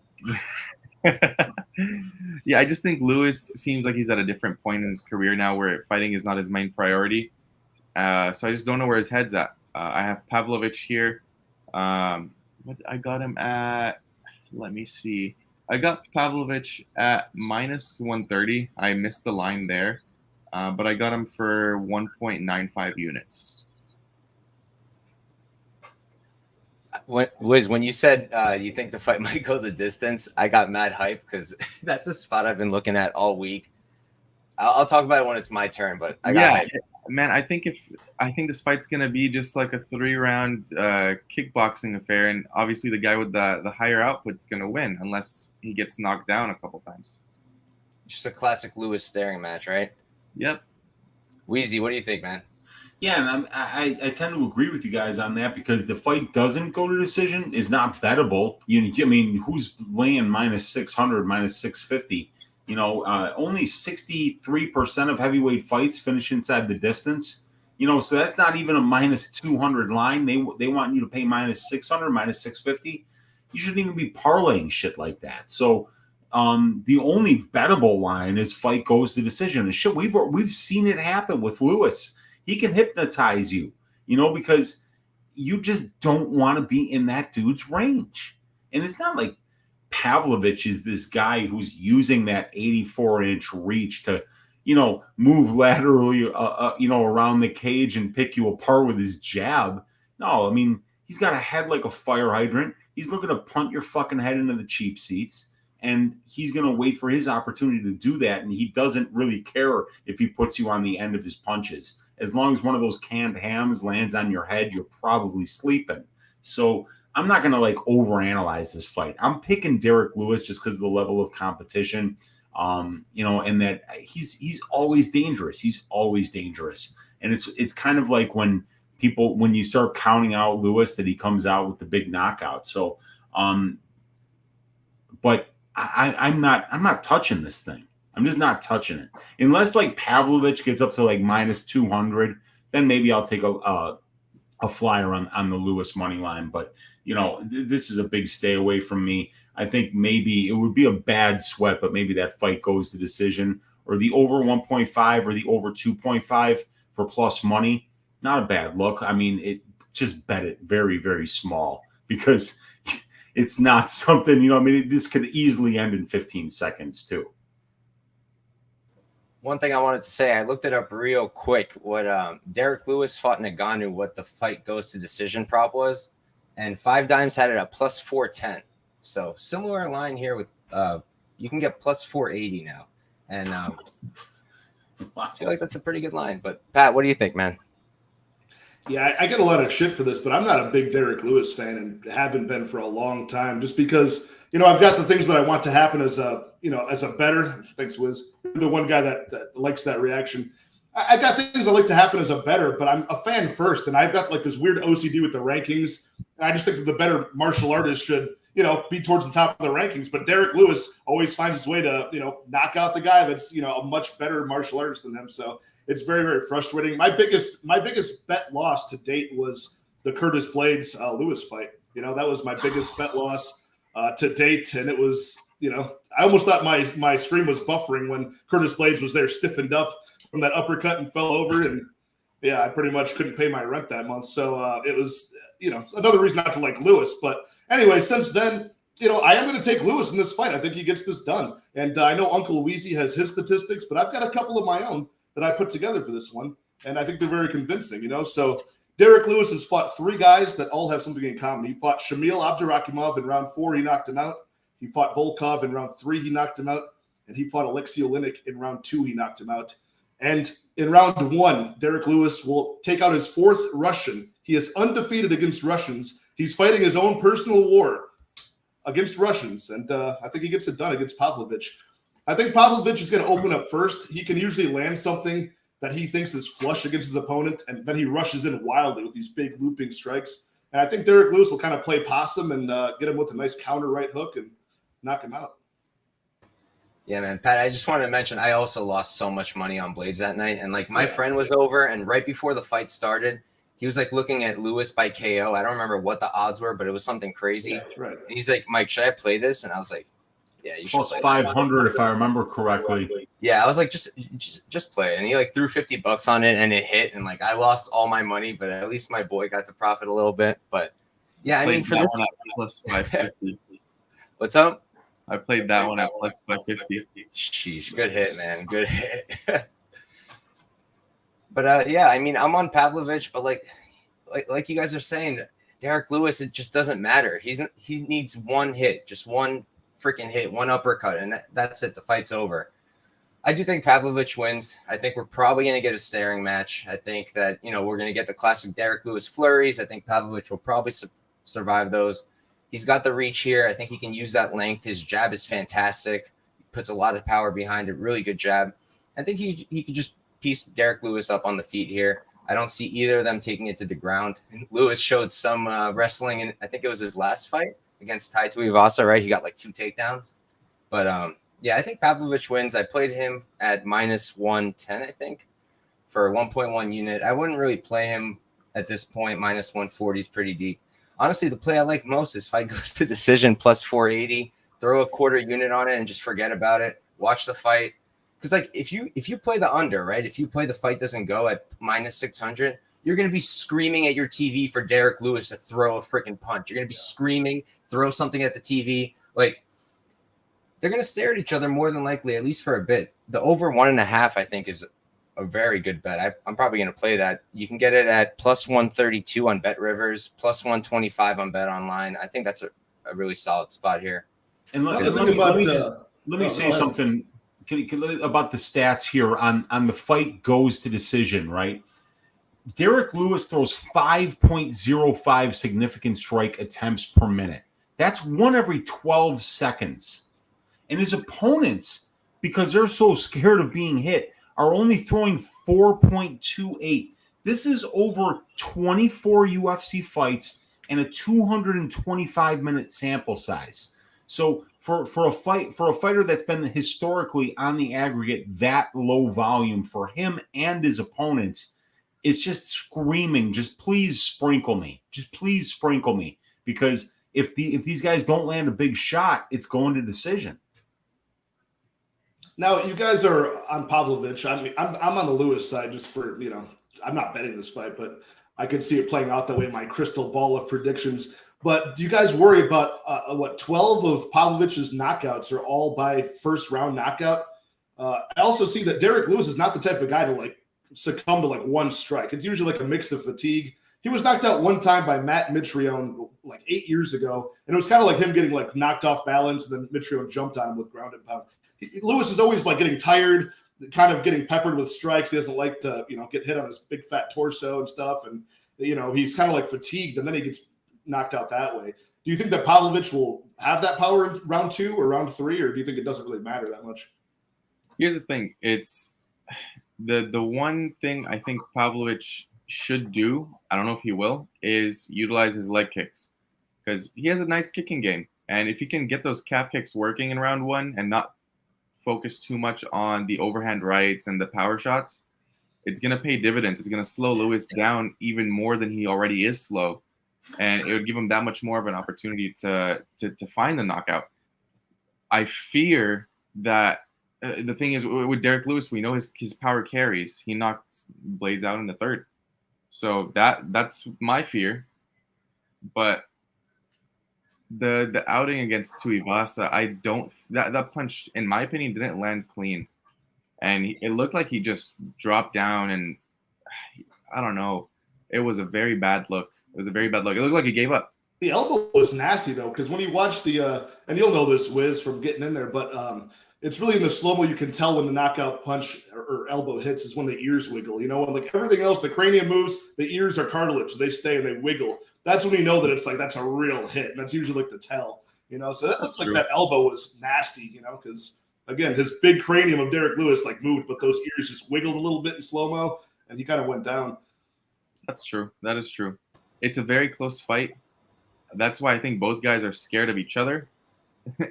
S2: Yeah, I just think Lewis seems like he's at a different point in his career now where fighting is not his main priority. So I just don't know where his head's at. I have Pavlovich here. I got him at, let me see. I got Pavlovich at minus 130. I missed the line there, but I got him for 1.95 units.
S1: Wiz, when you said you think the fight might go the distance, I got mad hype because that's a spot I've been looking at all week. I'll talk about it when it's my turn, but I got hype.
S2: Man, I think this fight's gonna be just like a 3-round kickboxing affair, and obviously the guy with the higher output's gonna win unless he gets knocked down a couple times.
S1: Just a classic Lewis staring match, right?
S2: Yep.
S1: Wheezy, what do you think, man?
S3: Yeah, and I tend to agree with you guys on that because the fight doesn't go to decision is not bettable. I mean, who's laying minus 600, minus 650? Only 63% of heavyweight fights finish inside the distance. So that's not even a minus 200 line. They want you to pay minus 600, minus 650. You shouldn't even be parlaying shit like that. So the only bettable line is fight goes to decision. And shit, we've seen it happen with Lewis. He can hypnotize you, because you just don't want to be in that dude's range. And it's not like Pavlovich is this guy who's using that 84-inch reach to, move laterally, around the cage and pick you apart with his jab. No, I mean, he's got a head like a fire hydrant. He's looking to punt your fucking head into the cheap seats. And he's going to wait for his opportunity to do that. And he doesn't really care if he puts you on the end of his punches. As long as one of those canned hams lands on your head, you're probably sleeping. So I'm not going to overanalyze this fight. I'm picking Derrick Lewis just because of the level of competition, and that he's always dangerous. He's always dangerous. And it's kind of like when you start counting out Lewis, that he comes out with the big knockout. So, but I'm not touching this thing. I'm just not touching it unless like Pavlovich gets up to like minus 200. Then maybe I'll take a flyer on the Lewis money line. But this is a big stay away from me. I think maybe it would be a bad sweat, but maybe that fight goes to decision, or the over 1.5 or the over 2.5 for plus money. Not a bad look. I mean, it just bet it very, very small because it's not something, this could easily end in 15 seconds too.
S1: One thing I wanted to say, I looked it up real quick. What Derrick Lewis fought Ngannou, what the fight goes to decision prop was, and 5 Dimes had it at plus 410. So similar line here with you can get plus 480 now, and I feel like that's a pretty good line. But Pat, what do you think, man?
S4: Yeah, I get a lot of shit for this, but I'm not a big Derrick Lewis fan and haven't been for a long time, just because I've got the things that I want to happen as a bettor. Thanks, Wiz. You're the one guy that likes that reaction. I got things I like to happen as a bettor, but I'm a fan first, and I've got like this weird OCD with the rankings. And I just think that the better martial artist should, be towards the top of the rankings. But Derrick Lewis always finds his way to, knock out the guy that's, a much better martial artist than him. So it's very, very frustrating. My biggest bet loss to date was the Curtis Blades Lewis fight. That was my biggest bet loss to date, and it was, I almost thought my screen was buffering when Curtis Blades was there, stiffened up from that uppercut and fell over, and yeah, I pretty much couldn't pay my rent that month. So it was, another reason not to like Lewis. But anyway, since then, I am going to take Lewis in this fight. I think he gets this done, and I know Uncle Weezy has his statistics, but I've got a couple of my own that I put together for this one, and I think they're very convincing. So Derrick Lewis has fought 3 guys that all have something in common. He fought Shamil Abdurakhimov in round 4. He knocked him out. He fought Volkov in round 3. He knocked him out. And he fought Alexei Oleinik in round 2. He knocked him out. And in round 1, Derrick Lewis will take out his 4th Russian. He is undefeated against Russians. He's fighting his own personal war against Russians. And I think he gets it done against Pavlovich. I think Pavlovich is going to open up first. He can usually land something that he thinks is flush against his opponent, and then he rushes in wildly with these big looping strikes. And I think Derrick Lewis will kind of play possum and get him with a nice counter right hook and knock him out.
S1: Yeah, man. Pat, I just wanted to mention I also lost so much money on Blades that night. And like my friend was over, and right before the fight started, he was like looking at Lewis by KO. I don't remember what the odds were, but it was something crazy.
S4: Yeah, right.
S1: And he's like, Mike, should I play this? And I was like, yeah, you should.
S3: Plus 500 if I remember correctly.
S1: Yeah, I was like, just play it. And he like threw $50 on it, and it hit. And like I lost all my money, but at least my boy got to profit a little bit. But yeah, I mean, for this
S2: one at plus 550.
S1: What's up?
S2: I played that one at plus 550.
S1: Sheesh, good hit, man. Good hit. But yeah, I mean, I'm on Pavlovich, but like you guys are saying, Derrick Lewis, it just doesn't matter. He needs one hit, just one freaking hit, one uppercut, and that's it. The fight's over. I do think Pavlovich wins. I think we're probably going to get a staring match. I think that, we're going to get the classic Derrick Lewis flurries. I think Pavlovich will probably survive those. He's got the reach here. I think he can use that length. His jab is fantastic. He puts a lot of power behind it. Really good jab. I think he could just piece Derrick Lewis up on the feet here. I don't see either of them taking it to the ground. Lewis showed some wrestling, and I think it was his last fight against Tai Tuivasa, right? He got like 2 takedowns. But yeah, I think Pavlovich wins. I played him at minus 110, I think, for 1.1 unit. I wouldn't really play him at this point. Minus 140 is pretty deep. Honestly, the play I like most is fight goes to decision plus 480. Throw a quarter unit on it and just forget about it. Watch the fight. Because like if you play the under, right? If you play the fight doesn't go at minus 600, you're going to be screaming at your TV for Derrick Lewis to throw a freaking punch. You're going to be screaming, throw something at the TV. Like, they're going to stare at each other more than likely, at least for a bit. The over 1.5, I think, is a very good bet. I'm probably going to play that. You can get it at plus 132 on Bet Rivers, plus 125 on Bet Online. I think that's a really solid spot here.
S3: And let me say something about the stats here on the fight goes to decision, right? Derrick Lewis throws 5.05 significant strike attempts per minute. That's 1 every 12 seconds. And his opponents, because they're so scared of being hit, are only throwing 4.28. This is over 24 UFC fights and a 225-minute sample size. So for a fighter that's been historically on the aggregate that low volume for him and his opponents, it's just screaming, just please sprinkle me. Just please sprinkle me. Because if these guys don't land a big shot, it's going to decision.
S4: Now, you guys are on Pavlovich. I mean, I'm on the Lewis side just for, I'm not betting this fight, but I could see it playing out that way in my crystal ball of predictions. But do you guys worry about 12 of Pavlovich's knockouts are all by first round knockout? I also see that Derrick Lewis is not the type of guy to succumb to one strike. It's usually a mix of fatigue. He was knocked out one time by Matt Mitrione 8 years ago, and it was kind of like him getting knocked off balance, and then Mitrione jumped on him with ground and pound. Lewis is always getting tired, kind of getting peppered with strikes. He doesn't like to get hit on his big fat torso and stuff, and he's kind of fatigued, and then he gets knocked out that way. Do you think that Pavlovich will have that power in round 2 or round 3, or do you think it doesn't really matter that much?
S2: Here's the thing: it's the one thing I think Pavlovich should do, I don't know if he will, is utilize his leg kicks, because he has a nice kicking game. And if he can get those calf kicks working in round 1 and not focus too much on the overhand rights and the power shots, it's going to pay dividends. It's going to slow Lewis down even more than he already is slow. And it would give him that much more of an opportunity to find the knockout. I fear that the thing is, with Derrick Lewis, we know his power carries. He knocked Blades out in the 3rd. So that's my fear. But the outing against Tuivasa, that punch, in my opinion, didn't land clean. And it looked like he just dropped down, and I don't know. It was a very bad look. It looked like he gave up.
S4: The elbow was nasty, though, because when you watch and you'll know this, Wiz, from getting in there, but it's really in the slow-mo you can tell when the knockout punch or elbow hits is when the ears wiggle. And everything else, the cranium moves, the ears are cartilage. They stay and they wiggle. That's when you know that it's that's a real hit, and that's usually the tell. So that looks like that elbow was nasty, because, again, his big cranium of Derrick Lewis moved, but those ears just wiggled a little bit in slow-mo, and he kind of went down.
S2: That's true. That is true. It's a very close fight. That's why I think both guys are scared of each other.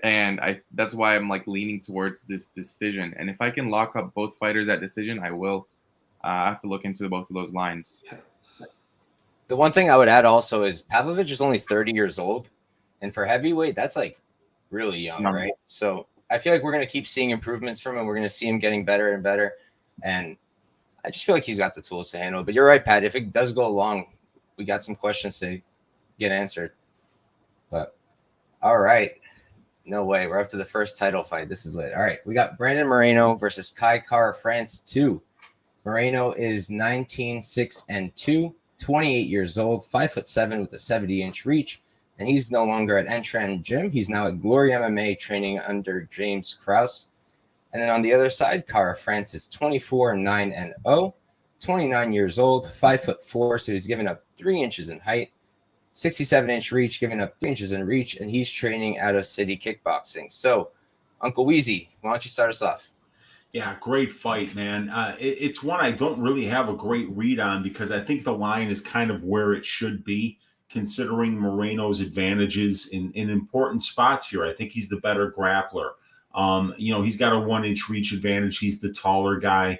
S2: And that's why I'm leaning towards this decision. And if I can lock up both fighters at decision, I will. I have to look into both of those lines.
S1: The one thing I would add also is Pavlovich is only 30 years old. And for heavyweight, that's really young, right? So I feel like we're going to keep seeing improvements from him. We're going to see him getting better and better. And I just feel like he's got the tools to handle it. But you're right, Pat. If it does go long, we got some questions to get answered. But all right. No way. We're up to the first title fight. This is lit. All right. We got Brandon Moreno versus Kai Kara-France 2. Moreno is 19-6-2, 28 years old, 5'7" with a 70-inch reach. And he's no longer at Entran Gym. He's now at Glory MMA training under James Krause. And then on the other side, Kara-France is 24-9-0, 29 years old, 5'4", so he's given up 3 inches in height. 67-inch reach, giving up 3 inches in reach, and he's training out of City Kickboxing. So, Uncle Weezy, why don't you start us off?
S3: Yeah, great fight, man. It's one I don't really have a great read on because I think the line is kind of where it should be, considering Moreno's advantages in important spots here. I think he's the better grappler. He's got a 1-inch reach advantage. He's the taller guy.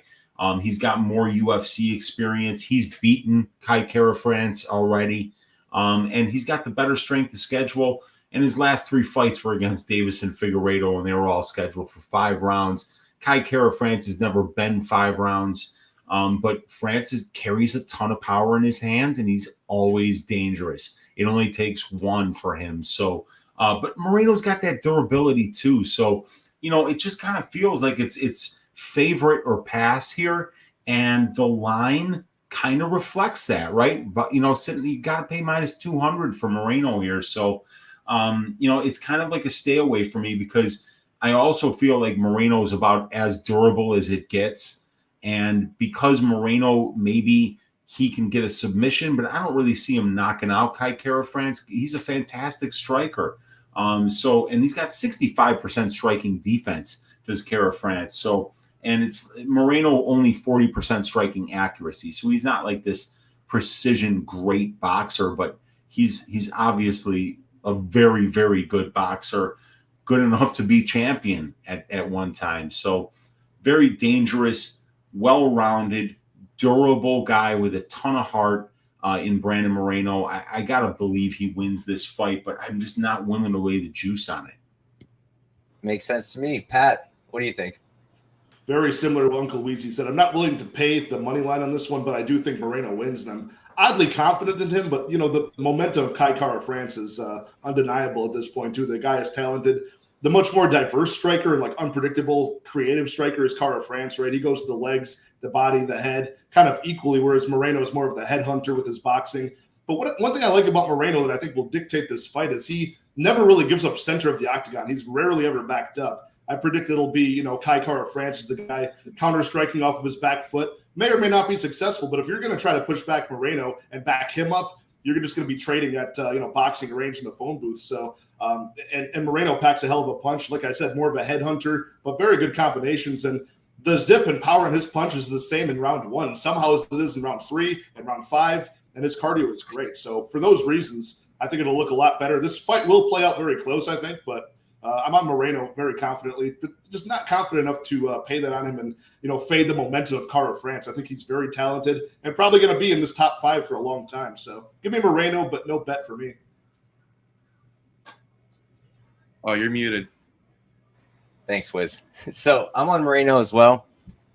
S3: He's got more UFC experience. He's beaten Kai Kara-France already. And he's got the better strength of schedule. And his last 3 fights were against Davis and Figueiredo, and they were all scheduled for 5 rounds. Kai Kara-France has never been 5 rounds, but France carries a ton of power in his hands, and he's always dangerous. It only takes 1 for him. So, but Moreno's got that durability too. So, it just kind of feels like it's favorite or pass here, and the line kind of reflects that, right? But you got to pay -200 for Moreno here. So, it's kind of like a stay away for me because I also feel like Moreno is about as durable as it gets. And because Moreno, maybe he can get a submission, but I don't really see him knocking out Kai Kara-France. He's a fantastic striker. And he's got 65% striking defense, does Kara-France. So, And it's Moreno only 40% striking accuracy. So he's not like this precision great boxer, but he's obviously a very, very good boxer, good enough to be champion at one time. So very dangerous, well-rounded, durable guy with a ton of heart in Brandon Moreno. I got to believe he wins this fight, but I'm just not willing to lay the juice on it.
S1: Makes sense to me. Pat, what do you think?
S4: Very similar to Uncle Weezy said. I'm not willing to pay the money line on this one, but I do think Moreno wins, and I'm oddly confident in him. But, the momentum of Kai Kara-France is undeniable at this point, too. The guy is talented. The much more diverse striker and, unpredictable, creative striker is Kara-France, right? He goes to the legs, the body, the head, kind of equally, whereas Moreno is more of the headhunter with his boxing. But one thing I like about Moreno that I think will dictate this fight is he never really gives up center of the octagon. He's rarely ever backed up. I predict it'll be, Kai Kara-France is the guy counter-striking off of his back foot. May or may not be successful, but if you're going to try to push back Moreno and back him up, you're just going to be trading at, boxing range in the phone booth. So, and Moreno packs a hell of a punch. Like I said, more of a headhunter, but very good combinations. And the zip and power in his punch is the same in round 1. Somehow it is in round 3 and round 5, and his cardio is great. So for those reasons, I think it'll look a lot better. This fight will play out very close, I think, but I'm on Moreno very confidently, but just not confident enough to pay that on him and, fade the momentum of Kara-France. I think he's very talented and probably going to be in this top 5 for a long time. So give me Moreno, but no bet for me.
S2: Oh, you're muted.
S1: Thanks, Wiz. So I'm on Moreno as well.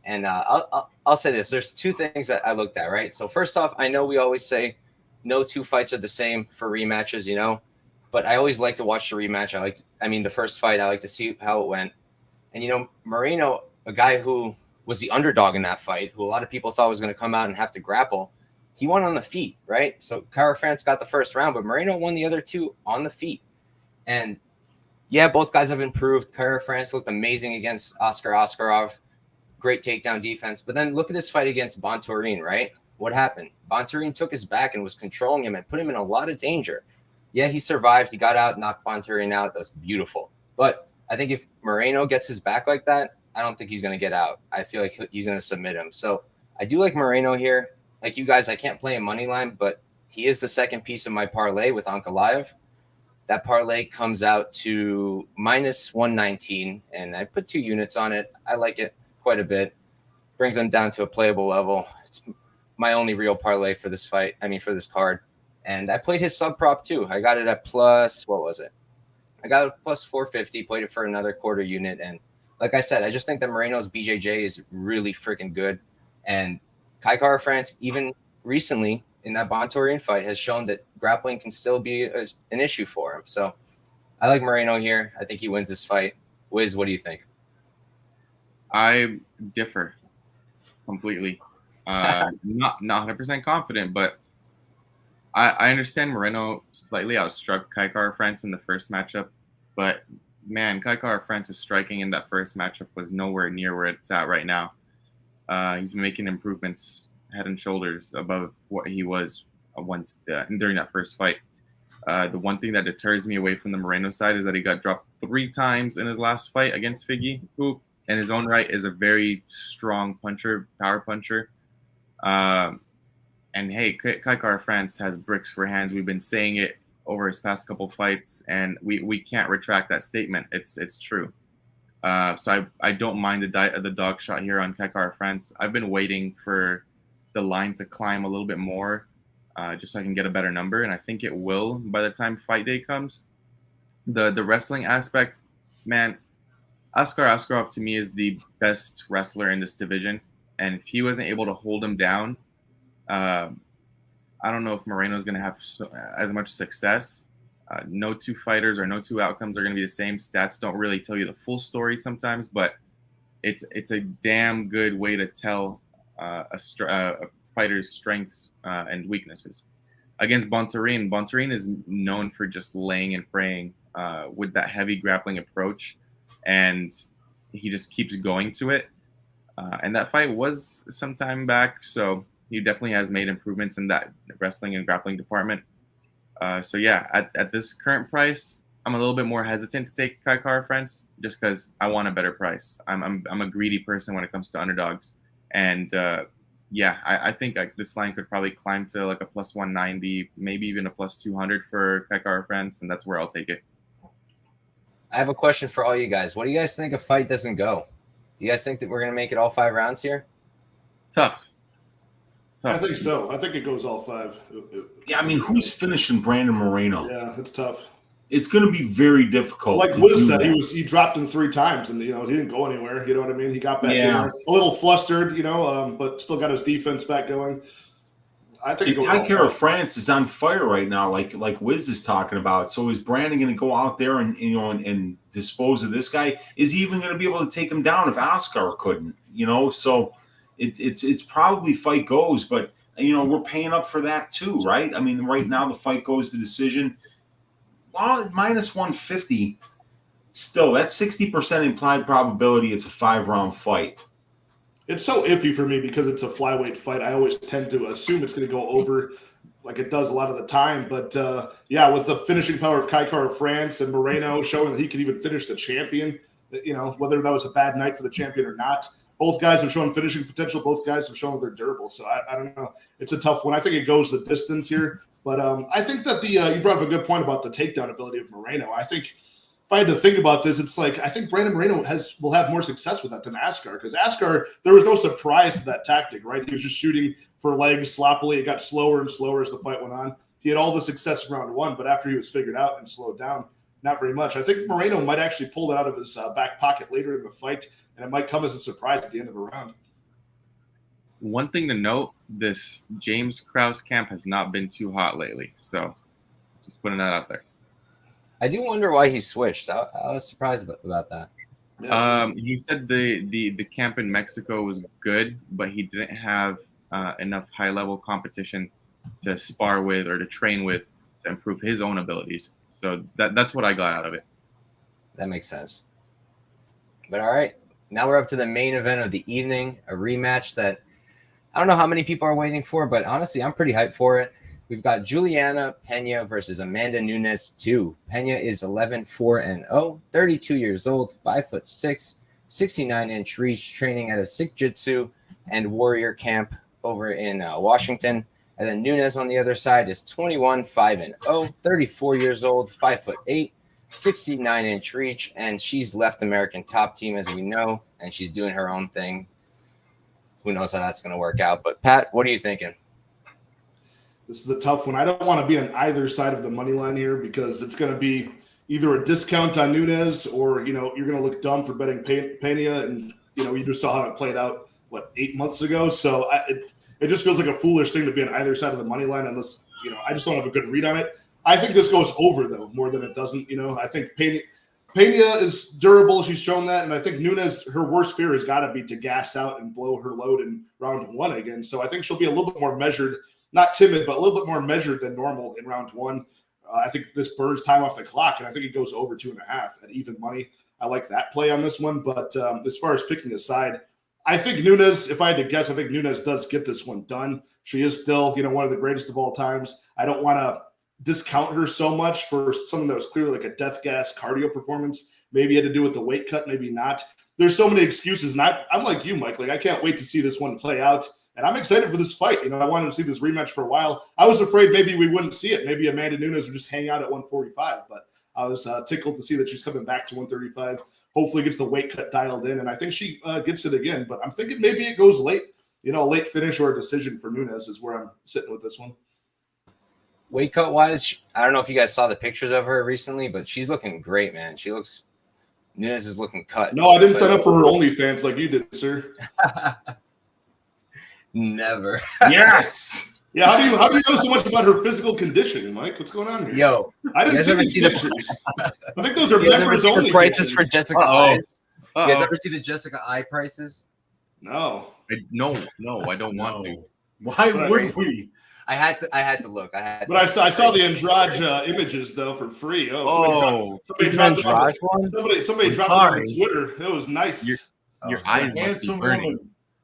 S1: And I'll say this. There's 2 things that I looked at, right? So first off, I know we always say no 2 fights are the same for rematches, but I always like to watch the rematch. The first fight, I like to see how it went. And, Moreno, a guy who was the underdog in that fight, who a lot of people thought was going to come out and have to grapple, he won on the feet, right? So Kara-France got the first round, but Moreno won the other 2 on the feet. And yeah, both guys have improved. Kara-France looked amazing against Oscar Askarov. Great takedown defense. But then look at his fight against Bontorin, right? What happened? Bontorin took his back and was controlling him and put him in a lot of danger. Yeah, he survived. He got out, knocked Bontorin out. That's beautiful. But I think if Moreno gets his back like that, I don't think he's going to get out. I feel like he's going to submit him. So I do like Moreno here. Like you guys, I can't play a money line, but he is the second piece of my parlay with Ankalaev. That parlay comes out to minus 119, and I put 2 units on it. I like it quite a bit. Brings them down to a playable level. It's my only real parlay for this fight. For this card. And I played his sub prop too. I got it at plus, what was it? I got it plus 450, played it for another quarter unit. And like I said, I just think that Moreno's BJJ is really freaking good. And Kai Kara-France, even recently in that Bontorin fight, has shown that grappling can still be an issue for him. So I like Moreno here. I think he wins this fight. Wiz, what do you think?
S2: I differ completely. Not 100% confident, but I understand Moreno slightly outstruck Kai Kara-France in the first matchup, but man, Kai Kara-France's striking in that first matchup was nowhere near where it's at right now. He's making improvements head and shoulders above what he was during that first fight. The one thing that deters me away from the Moreno side is that he got dropped 3 times in his last fight against Fuggit, who in his own right is a very strong puncher, power puncher. And hey, Kai Kara-France has bricks for hands. We've been saying it over his past couple fights, and we can't retract that statement. It's true. So I don't mind the dog shot here on Kai Kara-France. I've been waiting for the line to climb a little bit more, just so I can get a better number, and I think it will by the time fight day comes. The wrestling aspect, man, Askar Askarov to me is the best wrestler in this division, and if he wasn't able to hold him down, I don't know if Moreno is going to have as much success. No 2 fighters or no 2 outcomes are going to be the same. Stats don't really tell you the full story sometimes, but it's a damn good way to tell a fighter's strengths and weaknesses. Against Bontorin is known for just laying and praying with that heavy grappling approach, and he just keeps going to it. And that fight was some time back, so he definitely has made improvements in that wrestling and grappling department. So yeah, at this current price, I'm a little bit more hesitant to take Kai Kara-France just because I want a better price. I'm a greedy person when it comes to underdogs, and I think this line could probably climb to like a plus 190, maybe even a plus 200 for Kai Kara-France, and that's where I'll take it.
S1: I have a question for all you guys. What do you guys think if fight doesn't go? Do you guys think that we're going to make it all 5 rounds here?
S2: Tough.
S4: I think so. I think it goes all 5.
S3: Yeah, I mean, who's finishing Brandon Moreno?
S4: Yeah, it's tough.
S3: It's going to be very difficult.
S4: Like Wiz said, he dropped him 3 times, and he didn't go anywhere. You know what I mean? He got back in there, a little flustered, but still got his defense back going. I think
S3: Kai Kara-France is on fire right now, like Wiz is talking about. So is Brandon going to go out there and dispose of this guy? Is he even going to be able to take him down if Oscar couldn't? So it's probably fight goes, but we're paying up for that too, right? I mean, right now the fight goes to decision. Well, minus 150, still that's 60% implied probability. It's a 5-round fight.
S4: It's so iffy for me because it's a flyweight fight. I always tend to assume it's going to go over like it does a lot of the time. But, with the finishing power of Kai Kara-France and Moreno showing that he can even finish the champion, whether that was a bad night for the champion or not, both guys have shown finishing potential. Both guys have shown that they're durable. So I don't know. It's a tough one. I think it goes the distance here. But I think that you brought up a good point about the takedown ability of Moreno. I think if I had to think about this, it's like I think Brandon Moreno will have more success with that than Askar, because Askar, there was no surprise to that tactic, right? He was just shooting for legs sloppily. It got slower and slower as the fight went on. He had all the success in round 1, but after he was figured out and slowed down, not very much. I think Moreno might actually pull it out of his back pocket later in the fight, and it might come as a surprise at the end of a round.
S2: One thing to note, this James Krause camp has not been too hot lately. So just putting that out there.
S1: I do wonder why he switched. I was surprised about that.
S2: He said the camp in Mexico was good, but he didn't have enough high-level competition to spar with or to train with to improve his own abilities. So that's what I got out of it.
S1: That makes sense. But all right, now we're up to the main event of the evening, a rematch that I don't know how many people are waiting for, but honestly, I'm pretty hyped for it. We've got Julianna Pena versus Amanda Nunes 2. Pena is 11-4-0, 32 years old, 5'6", 69-inch reach, training out of Sikh Jitsu and Warrior Camp over in Washington. And then Nunes on the other side is 21-5-0, 34 years old, 5'8", 69-inch reach, and she's left American Top Team, as we know, and she's doing her own thing. Who knows how that's going to work out? But Pat, what are you thinking?
S4: This is a tough one. I don't want to be on either side of the money line here because it's going to be either a discount on Nunes or, you're going to look dumb for betting Pena. And, you just saw how it played out, 8 months ago. So it just feels like a foolish thing to be on either side of the money line unless, I just don't have a good read on it. I think this goes over, though, more than it doesn't. I think Pena is durable. She's shown that. And I think Nunes, her worst fear has got to be to gas out and blow her load in round 1 again. So I think she'll be a little bit more measured. Not timid, but a little bit more measured than normal in round 1. I think this burns time off the clock, and I think it goes over 2.5 at even money. I like that play on this one. But as far as picking a side, I think Nunes, if I had to guess, I think Nunes does get this one done. She is still, one of the greatest of all times. I don't want to discount her so much for something that was clearly like a death gas cardio performance. Maybe it had to do with the weight cut, maybe not. There's so many excuses, and I'm like you, Mike. I can't wait to see this one play out. And I'm excited for this fight. I wanted to see this rematch for a while. I was afraid maybe we wouldn't see it. Maybe Amanda Nunes would just hang out at 145. But I was tickled to see that she's coming back to 135. Hopefully gets the weight cut dialed in. And I think she gets it again. But I'm thinking maybe it goes late. A late finish or a decision for Nunes is where I'm sitting with this one.
S1: Weight cut wise, I don't know if you guys saw the pictures of her recently, but she's looking great, man. Nunes is looking cut.
S4: No, I didn't sign up for her OnlyFans like you did, sir.
S1: Never.
S3: Yes.
S4: Yeah, how do you know so much about her physical condition, Mike? What's going on here?
S1: Yo,
S4: I didn't see these pictures. I think those are members only
S1: prices
S4: pictures.
S1: for Jessica Eyes. You guys ever see the Jessica Eye prices?
S4: No.
S2: No, I don't want to.
S3: Why would we?
S1: I had to look.
S4: But I saw the Andrade images though for free. Somebody dropped
S1: Andrade one.
S4: Somebody dropped it on Twitter. It was nice.
S2: Your eyes must be burning.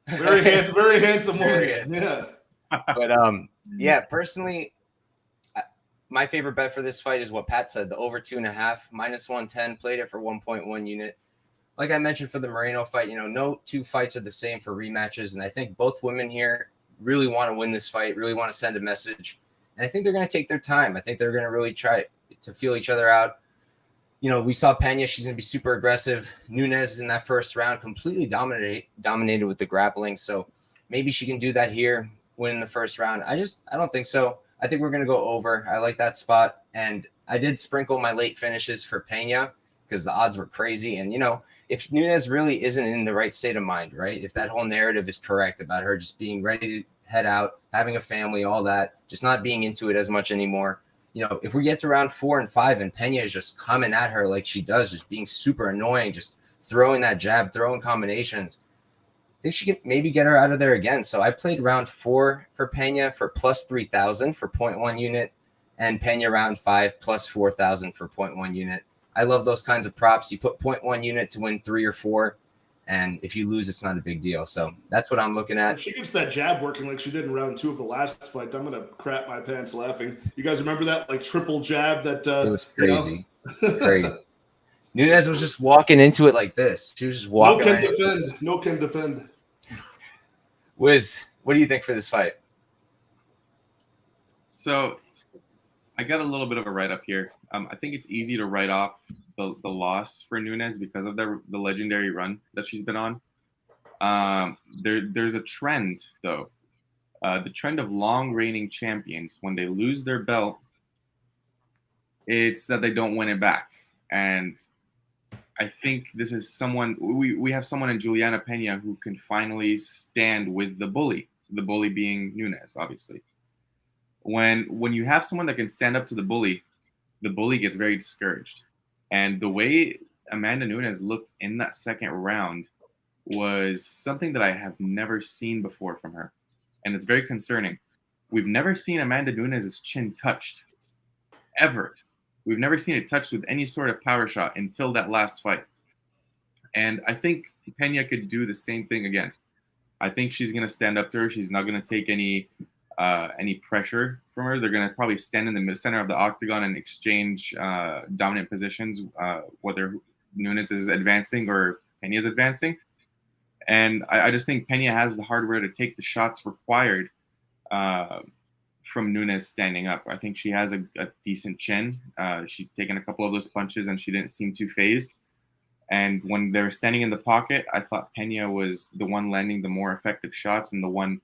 S4: Very very handsome woman. Yeah.
S1: But personally, my favorite bet for this fight is what Pat said, the over 2.5, minus 110, played it for 1.1 unit. Like I mentioned for the Moreno fight, no two fights are the same for rematches. And I think both women here really want to win this fight, really want to send a message. And I think they're going to take their time. I think they're going to really try to feel each other out. We saw Pena, she's going to be super aggressive. Nunes in that first round completely dominated with the grappling. So maybe she can do that here, win in the first round. I don't think so. I think we're going to go over. I like that spot. And I did sprinkle my late finishes for Pena because the odds were crazy. And, if Nunes really isn't in the right state of mind, right? If that whole narrative is correct about her just being ready to head out, having a family, all that, just not being into it as much anymore. If we get to round 4 and 5 and Pena is just coming at her like she does, just being super annoying, just throwing that jab, throwing combinations, I think she can maybe get her out of there again. So I played round 4 for Pena for plus 3,000 for 0.1 unit and Pena round 5 plus 4,000 for 0.1 unit. I love those kinds of props. You put 0.1 unit to win 3 or 4. And if you lose, it's not a big deal. So that's what I'm looking at.
S4: If she gets that jab working like she did in round 2 of the last fight, I'm going to crap my pants laughing. You guys remember that? Like triple jab that
S1: it was crazy. Crazy. Nunes was just walking into it like this. She was just walking.
S4: No can defend.
S1: Wiz, what do you think for this fight?
S2: So I got a little bit of a write-up here. I think it's easy to write off the loss for Nunes because of the legendary run that she's been on. There's a trend, though. The trend of long reigning champions, when they lose their belt, it's that they don't win it back. And I think this is someone, we have someone in Julianna Pena who can finally stand with the bully being Nunes, obviously. When you have someone that can stand up to the bully gets very discouraged. And the way Amanda Nunes looked in that second round was something that I have never seen before from her. And it's very concerning. We've never seen Amanda Nunes' chin touched, ever. We've never seen it touched with any sort of power shot until that last fight. And I think Pena could do the same thing again. I think she's going to stand up to her. She's not going to take any pressure from her. They're going to probably stand in the center of the octagon and exchange dominant positions, whether Nunes is advancing or Pena is advancing. And I just think Pena has the hardware to take the shots required from Nunes standing up. I think she has a decent chin. She's taken a couple of those punches and she didn't seem too phased. And when they were standing in the pocket, I thought Pena was the one landing the more effective shots and the one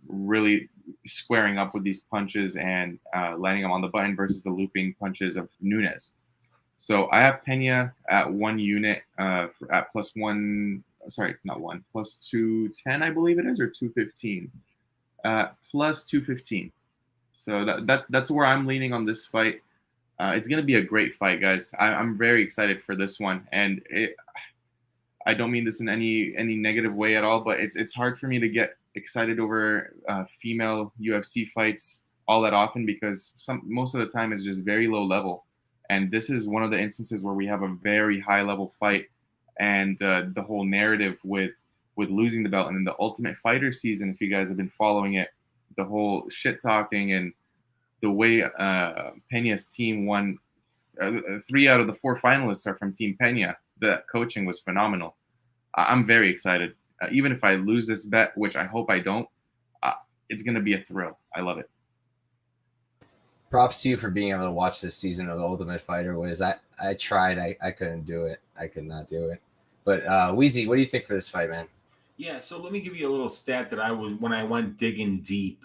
S2: really squaring up with these punches and landing them on the button versus the looping punches of Nunes. So I have Pena at 1 unit at plus 210, I believe it is, or 215. Plus 215. So that's where I'm leaning on this fight. It's going to be a great fight, guys. I'm very excited for this one. And I don't mean this in any negative way at all, but it's hard for me to get excited over female UFC fights all that often because most of the time it's just very low level. And this is one of the instances where we have a very high level fight. And the whole narrative with losing the belt and then the Ultimate Fighter season, if you guys have been following it, the whole shit talking and the way Pena's team won 3 out of the 4 finalists are from Team Pena. The coaching was phenomenal. I'm very excited. Even if I lose this bet, which I hope I don't, it's going to be a thrill. I love it.
S1: Props to you for being able to watch this season of the Ultimate Fighter. I tried. I couldn't do it. I could not do it. But Weezy, what do you think for this fight, man?
S3: Yeah, so let me give you a little stat that when I went digging deep.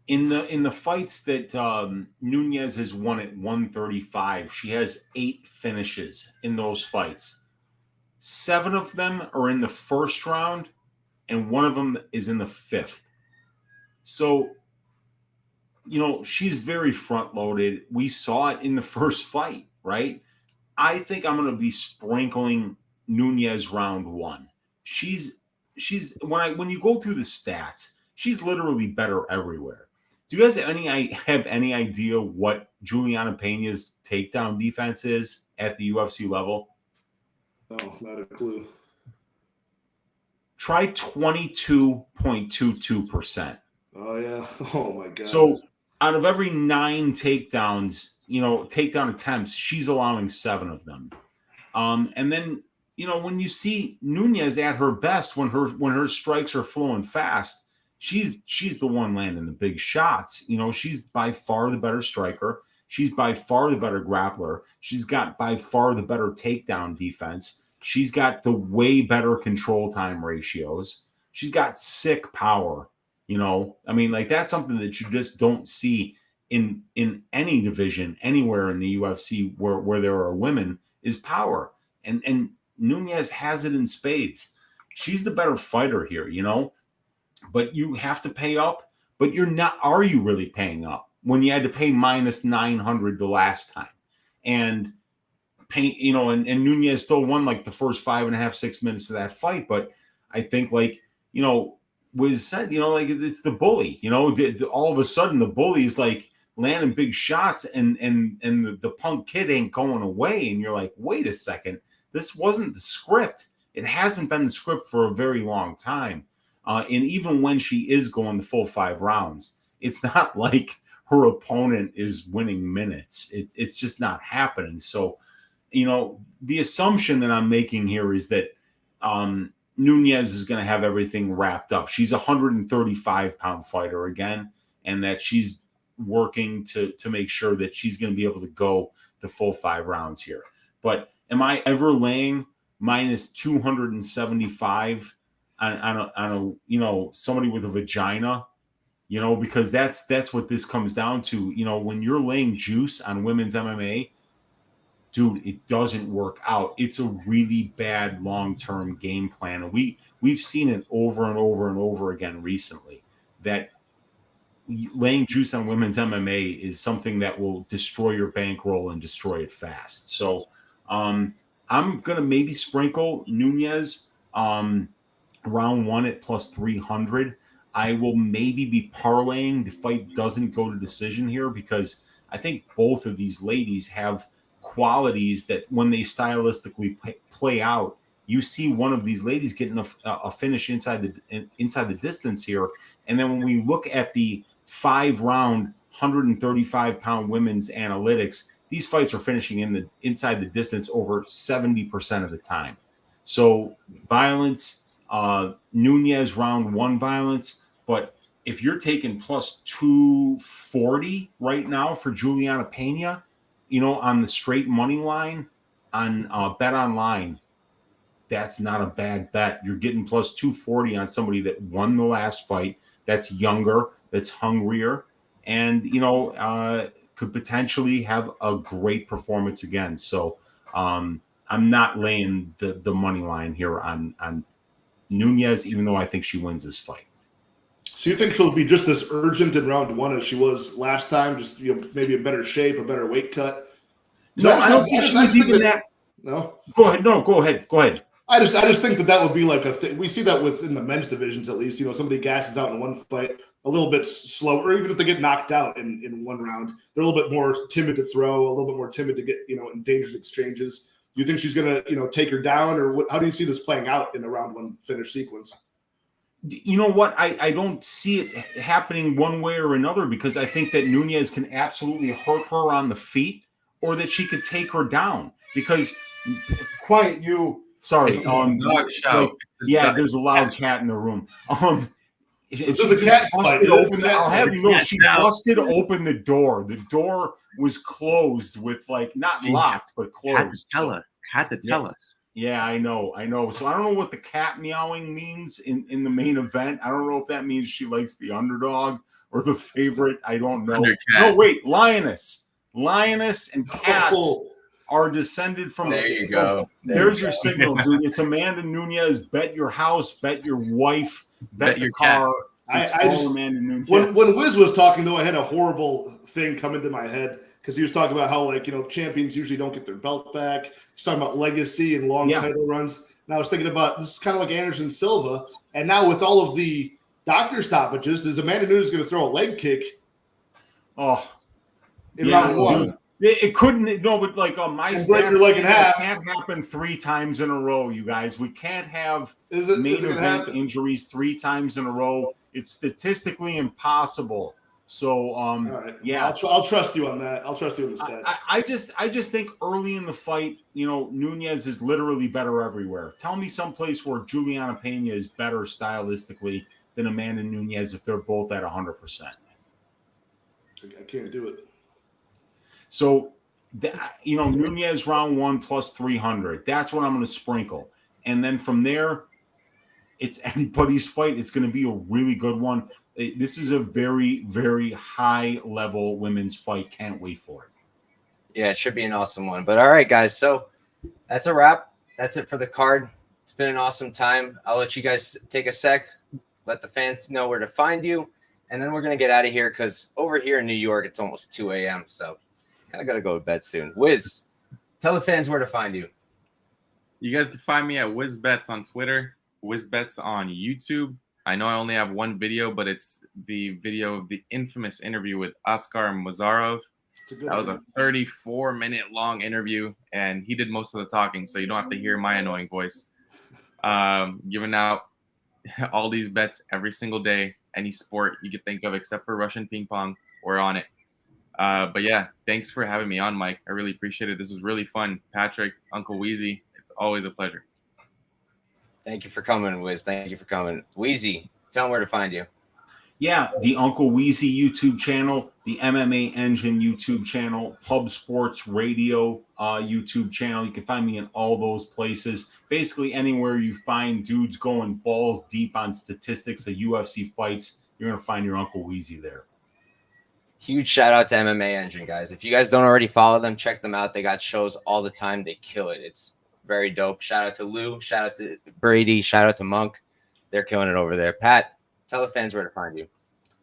S3: In the fights that Nunes has won at 135, she has 8 finishes in those fights. 7 of them are in the first round, and 1 of them is in the 5th. So, she's very front-loaded. We saw it in the first fight, right? I think I'm going to be sprinkling Nunes round 1. She's when you go through the stats, she's literally better everywhere. Do you guys have any idea what Julianna Pena's takedown defense is at the UFC level?
S4: No, not a clue.
S3: Try 22.22%.
S4: Oh yeah. Oh my god.
S3: So out of every 9 takedowns, takedown attempts, she's allowing 7 of them. And then, when you see Nunes at her best, when her strikes are flowing fast, she's the one landing the big shots. She's by far the better striker. She's by far the better grappler. She's got by far the better takedown defense. She's got the way better control time ratios. She's got sick power. That's something that you just don't see in any division anywhere in the UFC where there are women, is power. And Nunes has it in spades. She's the better fighter here, but you have to pay up, but you're not. Are you really paying up when you had to pay minus 900 the last time? And and Nunes still won like the first 5.5, 6 minutes of that fight. But I think was said, it's the bully, all of a sudden the bully is like landing big shots and the punk kid ain't going away. And you're like, wait a second, this wasn't the script. It hasn't been the script for a very long time. And even when she is going the full 5 rounds, it's not like her opponent is winning minutes. It's just not happening. So, the assumption that I'm making here is that Nunes is going to have everything wrapped up. She's a 135-pound fighter again, and that she's working to make sure that she's going to be able to go the full 5 rounds here. But am I ever laying minus 275 on a somebody with a vagina? Because that's what this comes down to. When you're laying juice on women's MMA, dude, it doesn't work out. It's a really bad long-term game plan. And we've seen it over and over and over again recently, that laying juice on women's MMA is something that will destroy your bankroll and destroy it fast. So I'm going to maybe sprinkle Nunes round 1 at plus 300. I will maybe be parlaying. The fight doesn't go to decision here because I think both of these ladies have qualities that when they stylistically play out, you see one of these ladies getting a finish inside the distance here. And then when we look at the 5-round 135-pound women's analytics, these fights are finishing inside the distance over 70% of the time. So violence, Nunes round 1 violence, but if you're taking plus 240 right now for Julianna Pena, on the straight money line on Bet Online, that's not a bad bet. You're getting plus 240 on somebody that won the last fight, that's younger, that's hungrier, and could potentially have a great performance again. So I'm not laying the money line here on Nunes, even though I think she wins this fight.
S4: So you think she'll be just as urgent in round 1 as she was last time? Just maybe in better shape, a better weight cut.
S3: No, I don't think she was even that.
S4: No,
S3: go ahead. No, go ahead.
S4: I just think that would be like a thing. We see that within the men's divisions, at least. Somebody gasses out in one fight a little bit slower, or even if they get knocked out in one round, they're a little bit more timid to throw, a little bit more timid to get in dangerous exchanges. Do you think she's going to take her down, or how do you see this playing out in a round 1 finish sequence?
S3: You know what? I don't see it happening one way or another, because I think that Nunes can absolutely hurt her on the feet, or that she could take her down. Because quiet you. Sorry.
S2: Dog shout.
S3: There's a loud cat in the room.
S4: This is a cat fight.
S3: I'll have you know, she busted open the door. The door was closed with not locked, but closed.
S2: Had to tell us.
S3: Yeah, I know. So I don't know what the cat meowing means in the main event. I don't know if that means she likes the underdog or the favorite. I don't know. No, wait, lioness and cats are descended from.
S1: There you go.
S3: There's your signal, dude. It's Amanda Nunes. Bet your house. Bet your wife. Bet your car. Amanda Nunes.
S4: When Wiz was talking, though, I had a horrible thing come into my head. Because he was talking about how, champions usually don't get their belt back. He's talking about legacy and long title runs. And I was thinking about, this is kind of like Anderson Silva. And now with all of the doctor stoppages, is Amanda Nunes going to throw a leg kick? In round 1?
S3: Dude. It couldn't. No, but my stats, it can't happen 3 times in a row, you guys. We can't have main event injuries 3 times in a row. It's statistically impossible So,
S4: All right.
S3: yeah,
S4: Well, I'll trust you on that. I'll trust you on the stats.
S3: I just think early in the fight, Nunes is literally better everywhere. Tell me someplace where Julianna Pena is better stylistically than Amanda Nunes if they're both at 100%.
S4: I can't do it.
S3: So, Nunes round 1 plus 300. That's what I'm going to sprinkle. And then from there, it's anybody's fight. It's going to be a really good one. This is a very, very high-level women's fight. Can't wait for it.
S1: Yeah, it should be an awesome one. But all right, guys. So that's a wrap. That's it for the card. It's been an awesome time. I'll let you guys take a sec, let the fans know where to find you, and then we're going to get out of here because over here in New York, it's almost 2 a.m., so kind of got to go to bed soon. Wiz, tell the fans where to find you.
S2: You guys can find me at WizBets on Twitter, WizBets on YouTube. I know I only have one video, but it's the video of the infamous interview with Askar Mazarov. That was a 34-minute long interview, and he did most of the talking, so you don't have to hear my annoying voice. Giving out all these bets every single day, any sport you could think of except for Russian ping pong, we're on it. But yeah, thanks for having me on, Mike. I really appreciate it. This was really fun. Patrick, Uncle Wheezy, it's always a pleasure.
S1: Thank you for coming, Wiz. Thank you for coming. Wheezy, tell them where to find you.
S3: Yeah, the Uncle Wheezy YouTube channel, the MMA Engine YouTube channel, Pub Sports Radio YouTube channel. You can find me in all those places. Basically, anywhere you find dudes going balls deep on statistics of UFC fights, you're going to find your Uncle Wheezy there.
S1: Huge shout out to MMA Engine, guys. If you guys don't already follow them, check them out. They got shows all the time. They kill it. It's very dope. Shout out to Lou. Shout out to Brady. Shout out to Monk. They're killing it over there. Pat, tell the fans where to find you.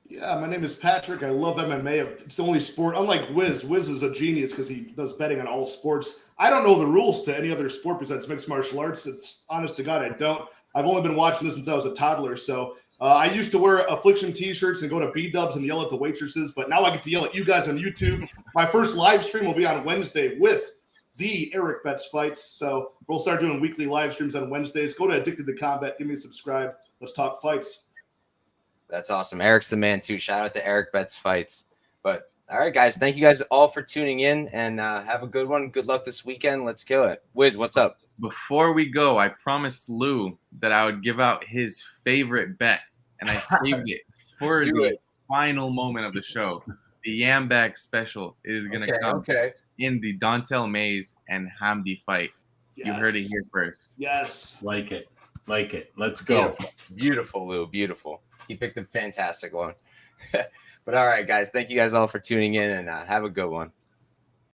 S4: Yeah, my name is Patrick. I love MMA. It's the only sport. Unlike Wiz, Wiz is a genius because he does betting on all sports. I don't know the rules to any other sport besides mixed martial arts. It's honest to God, I don't. I've only been watching this since I was a toddler. So I used to wear Affliction t-shirts and go to B-dubs and yell at the waitresses, but now I get to yell at you guys on YouTube. My first live stream will be on Wednesday with the Eric Betts fights. So we'll start doing weekly live streams on Wednesdays. Go to Addicted to Combat. Give me a subscribe. Let's talk fights.
S1: That's awesome. Eric's the man, too. Shout out to Eric Betts Fights. But all right, guys. Thank you guys all for tuning in, and have a good one. Good luck this weekend. Let's kill it. Wiz, what's up?
S2: Before we go, I promised Lou that I would give out his favorite bet, and I saved it for the final moment of the show. The Yam Bag special is going to come in the Dontel Mays and Hamdy fight. Yes. You heard it here first.
S4: Yes.
S3: Like it. Let's go.
S1: Beautiful, Lou. Beautiful. He picked a fantastic one. But all right, guys. Thank you guys all for tuning in, and have a good one.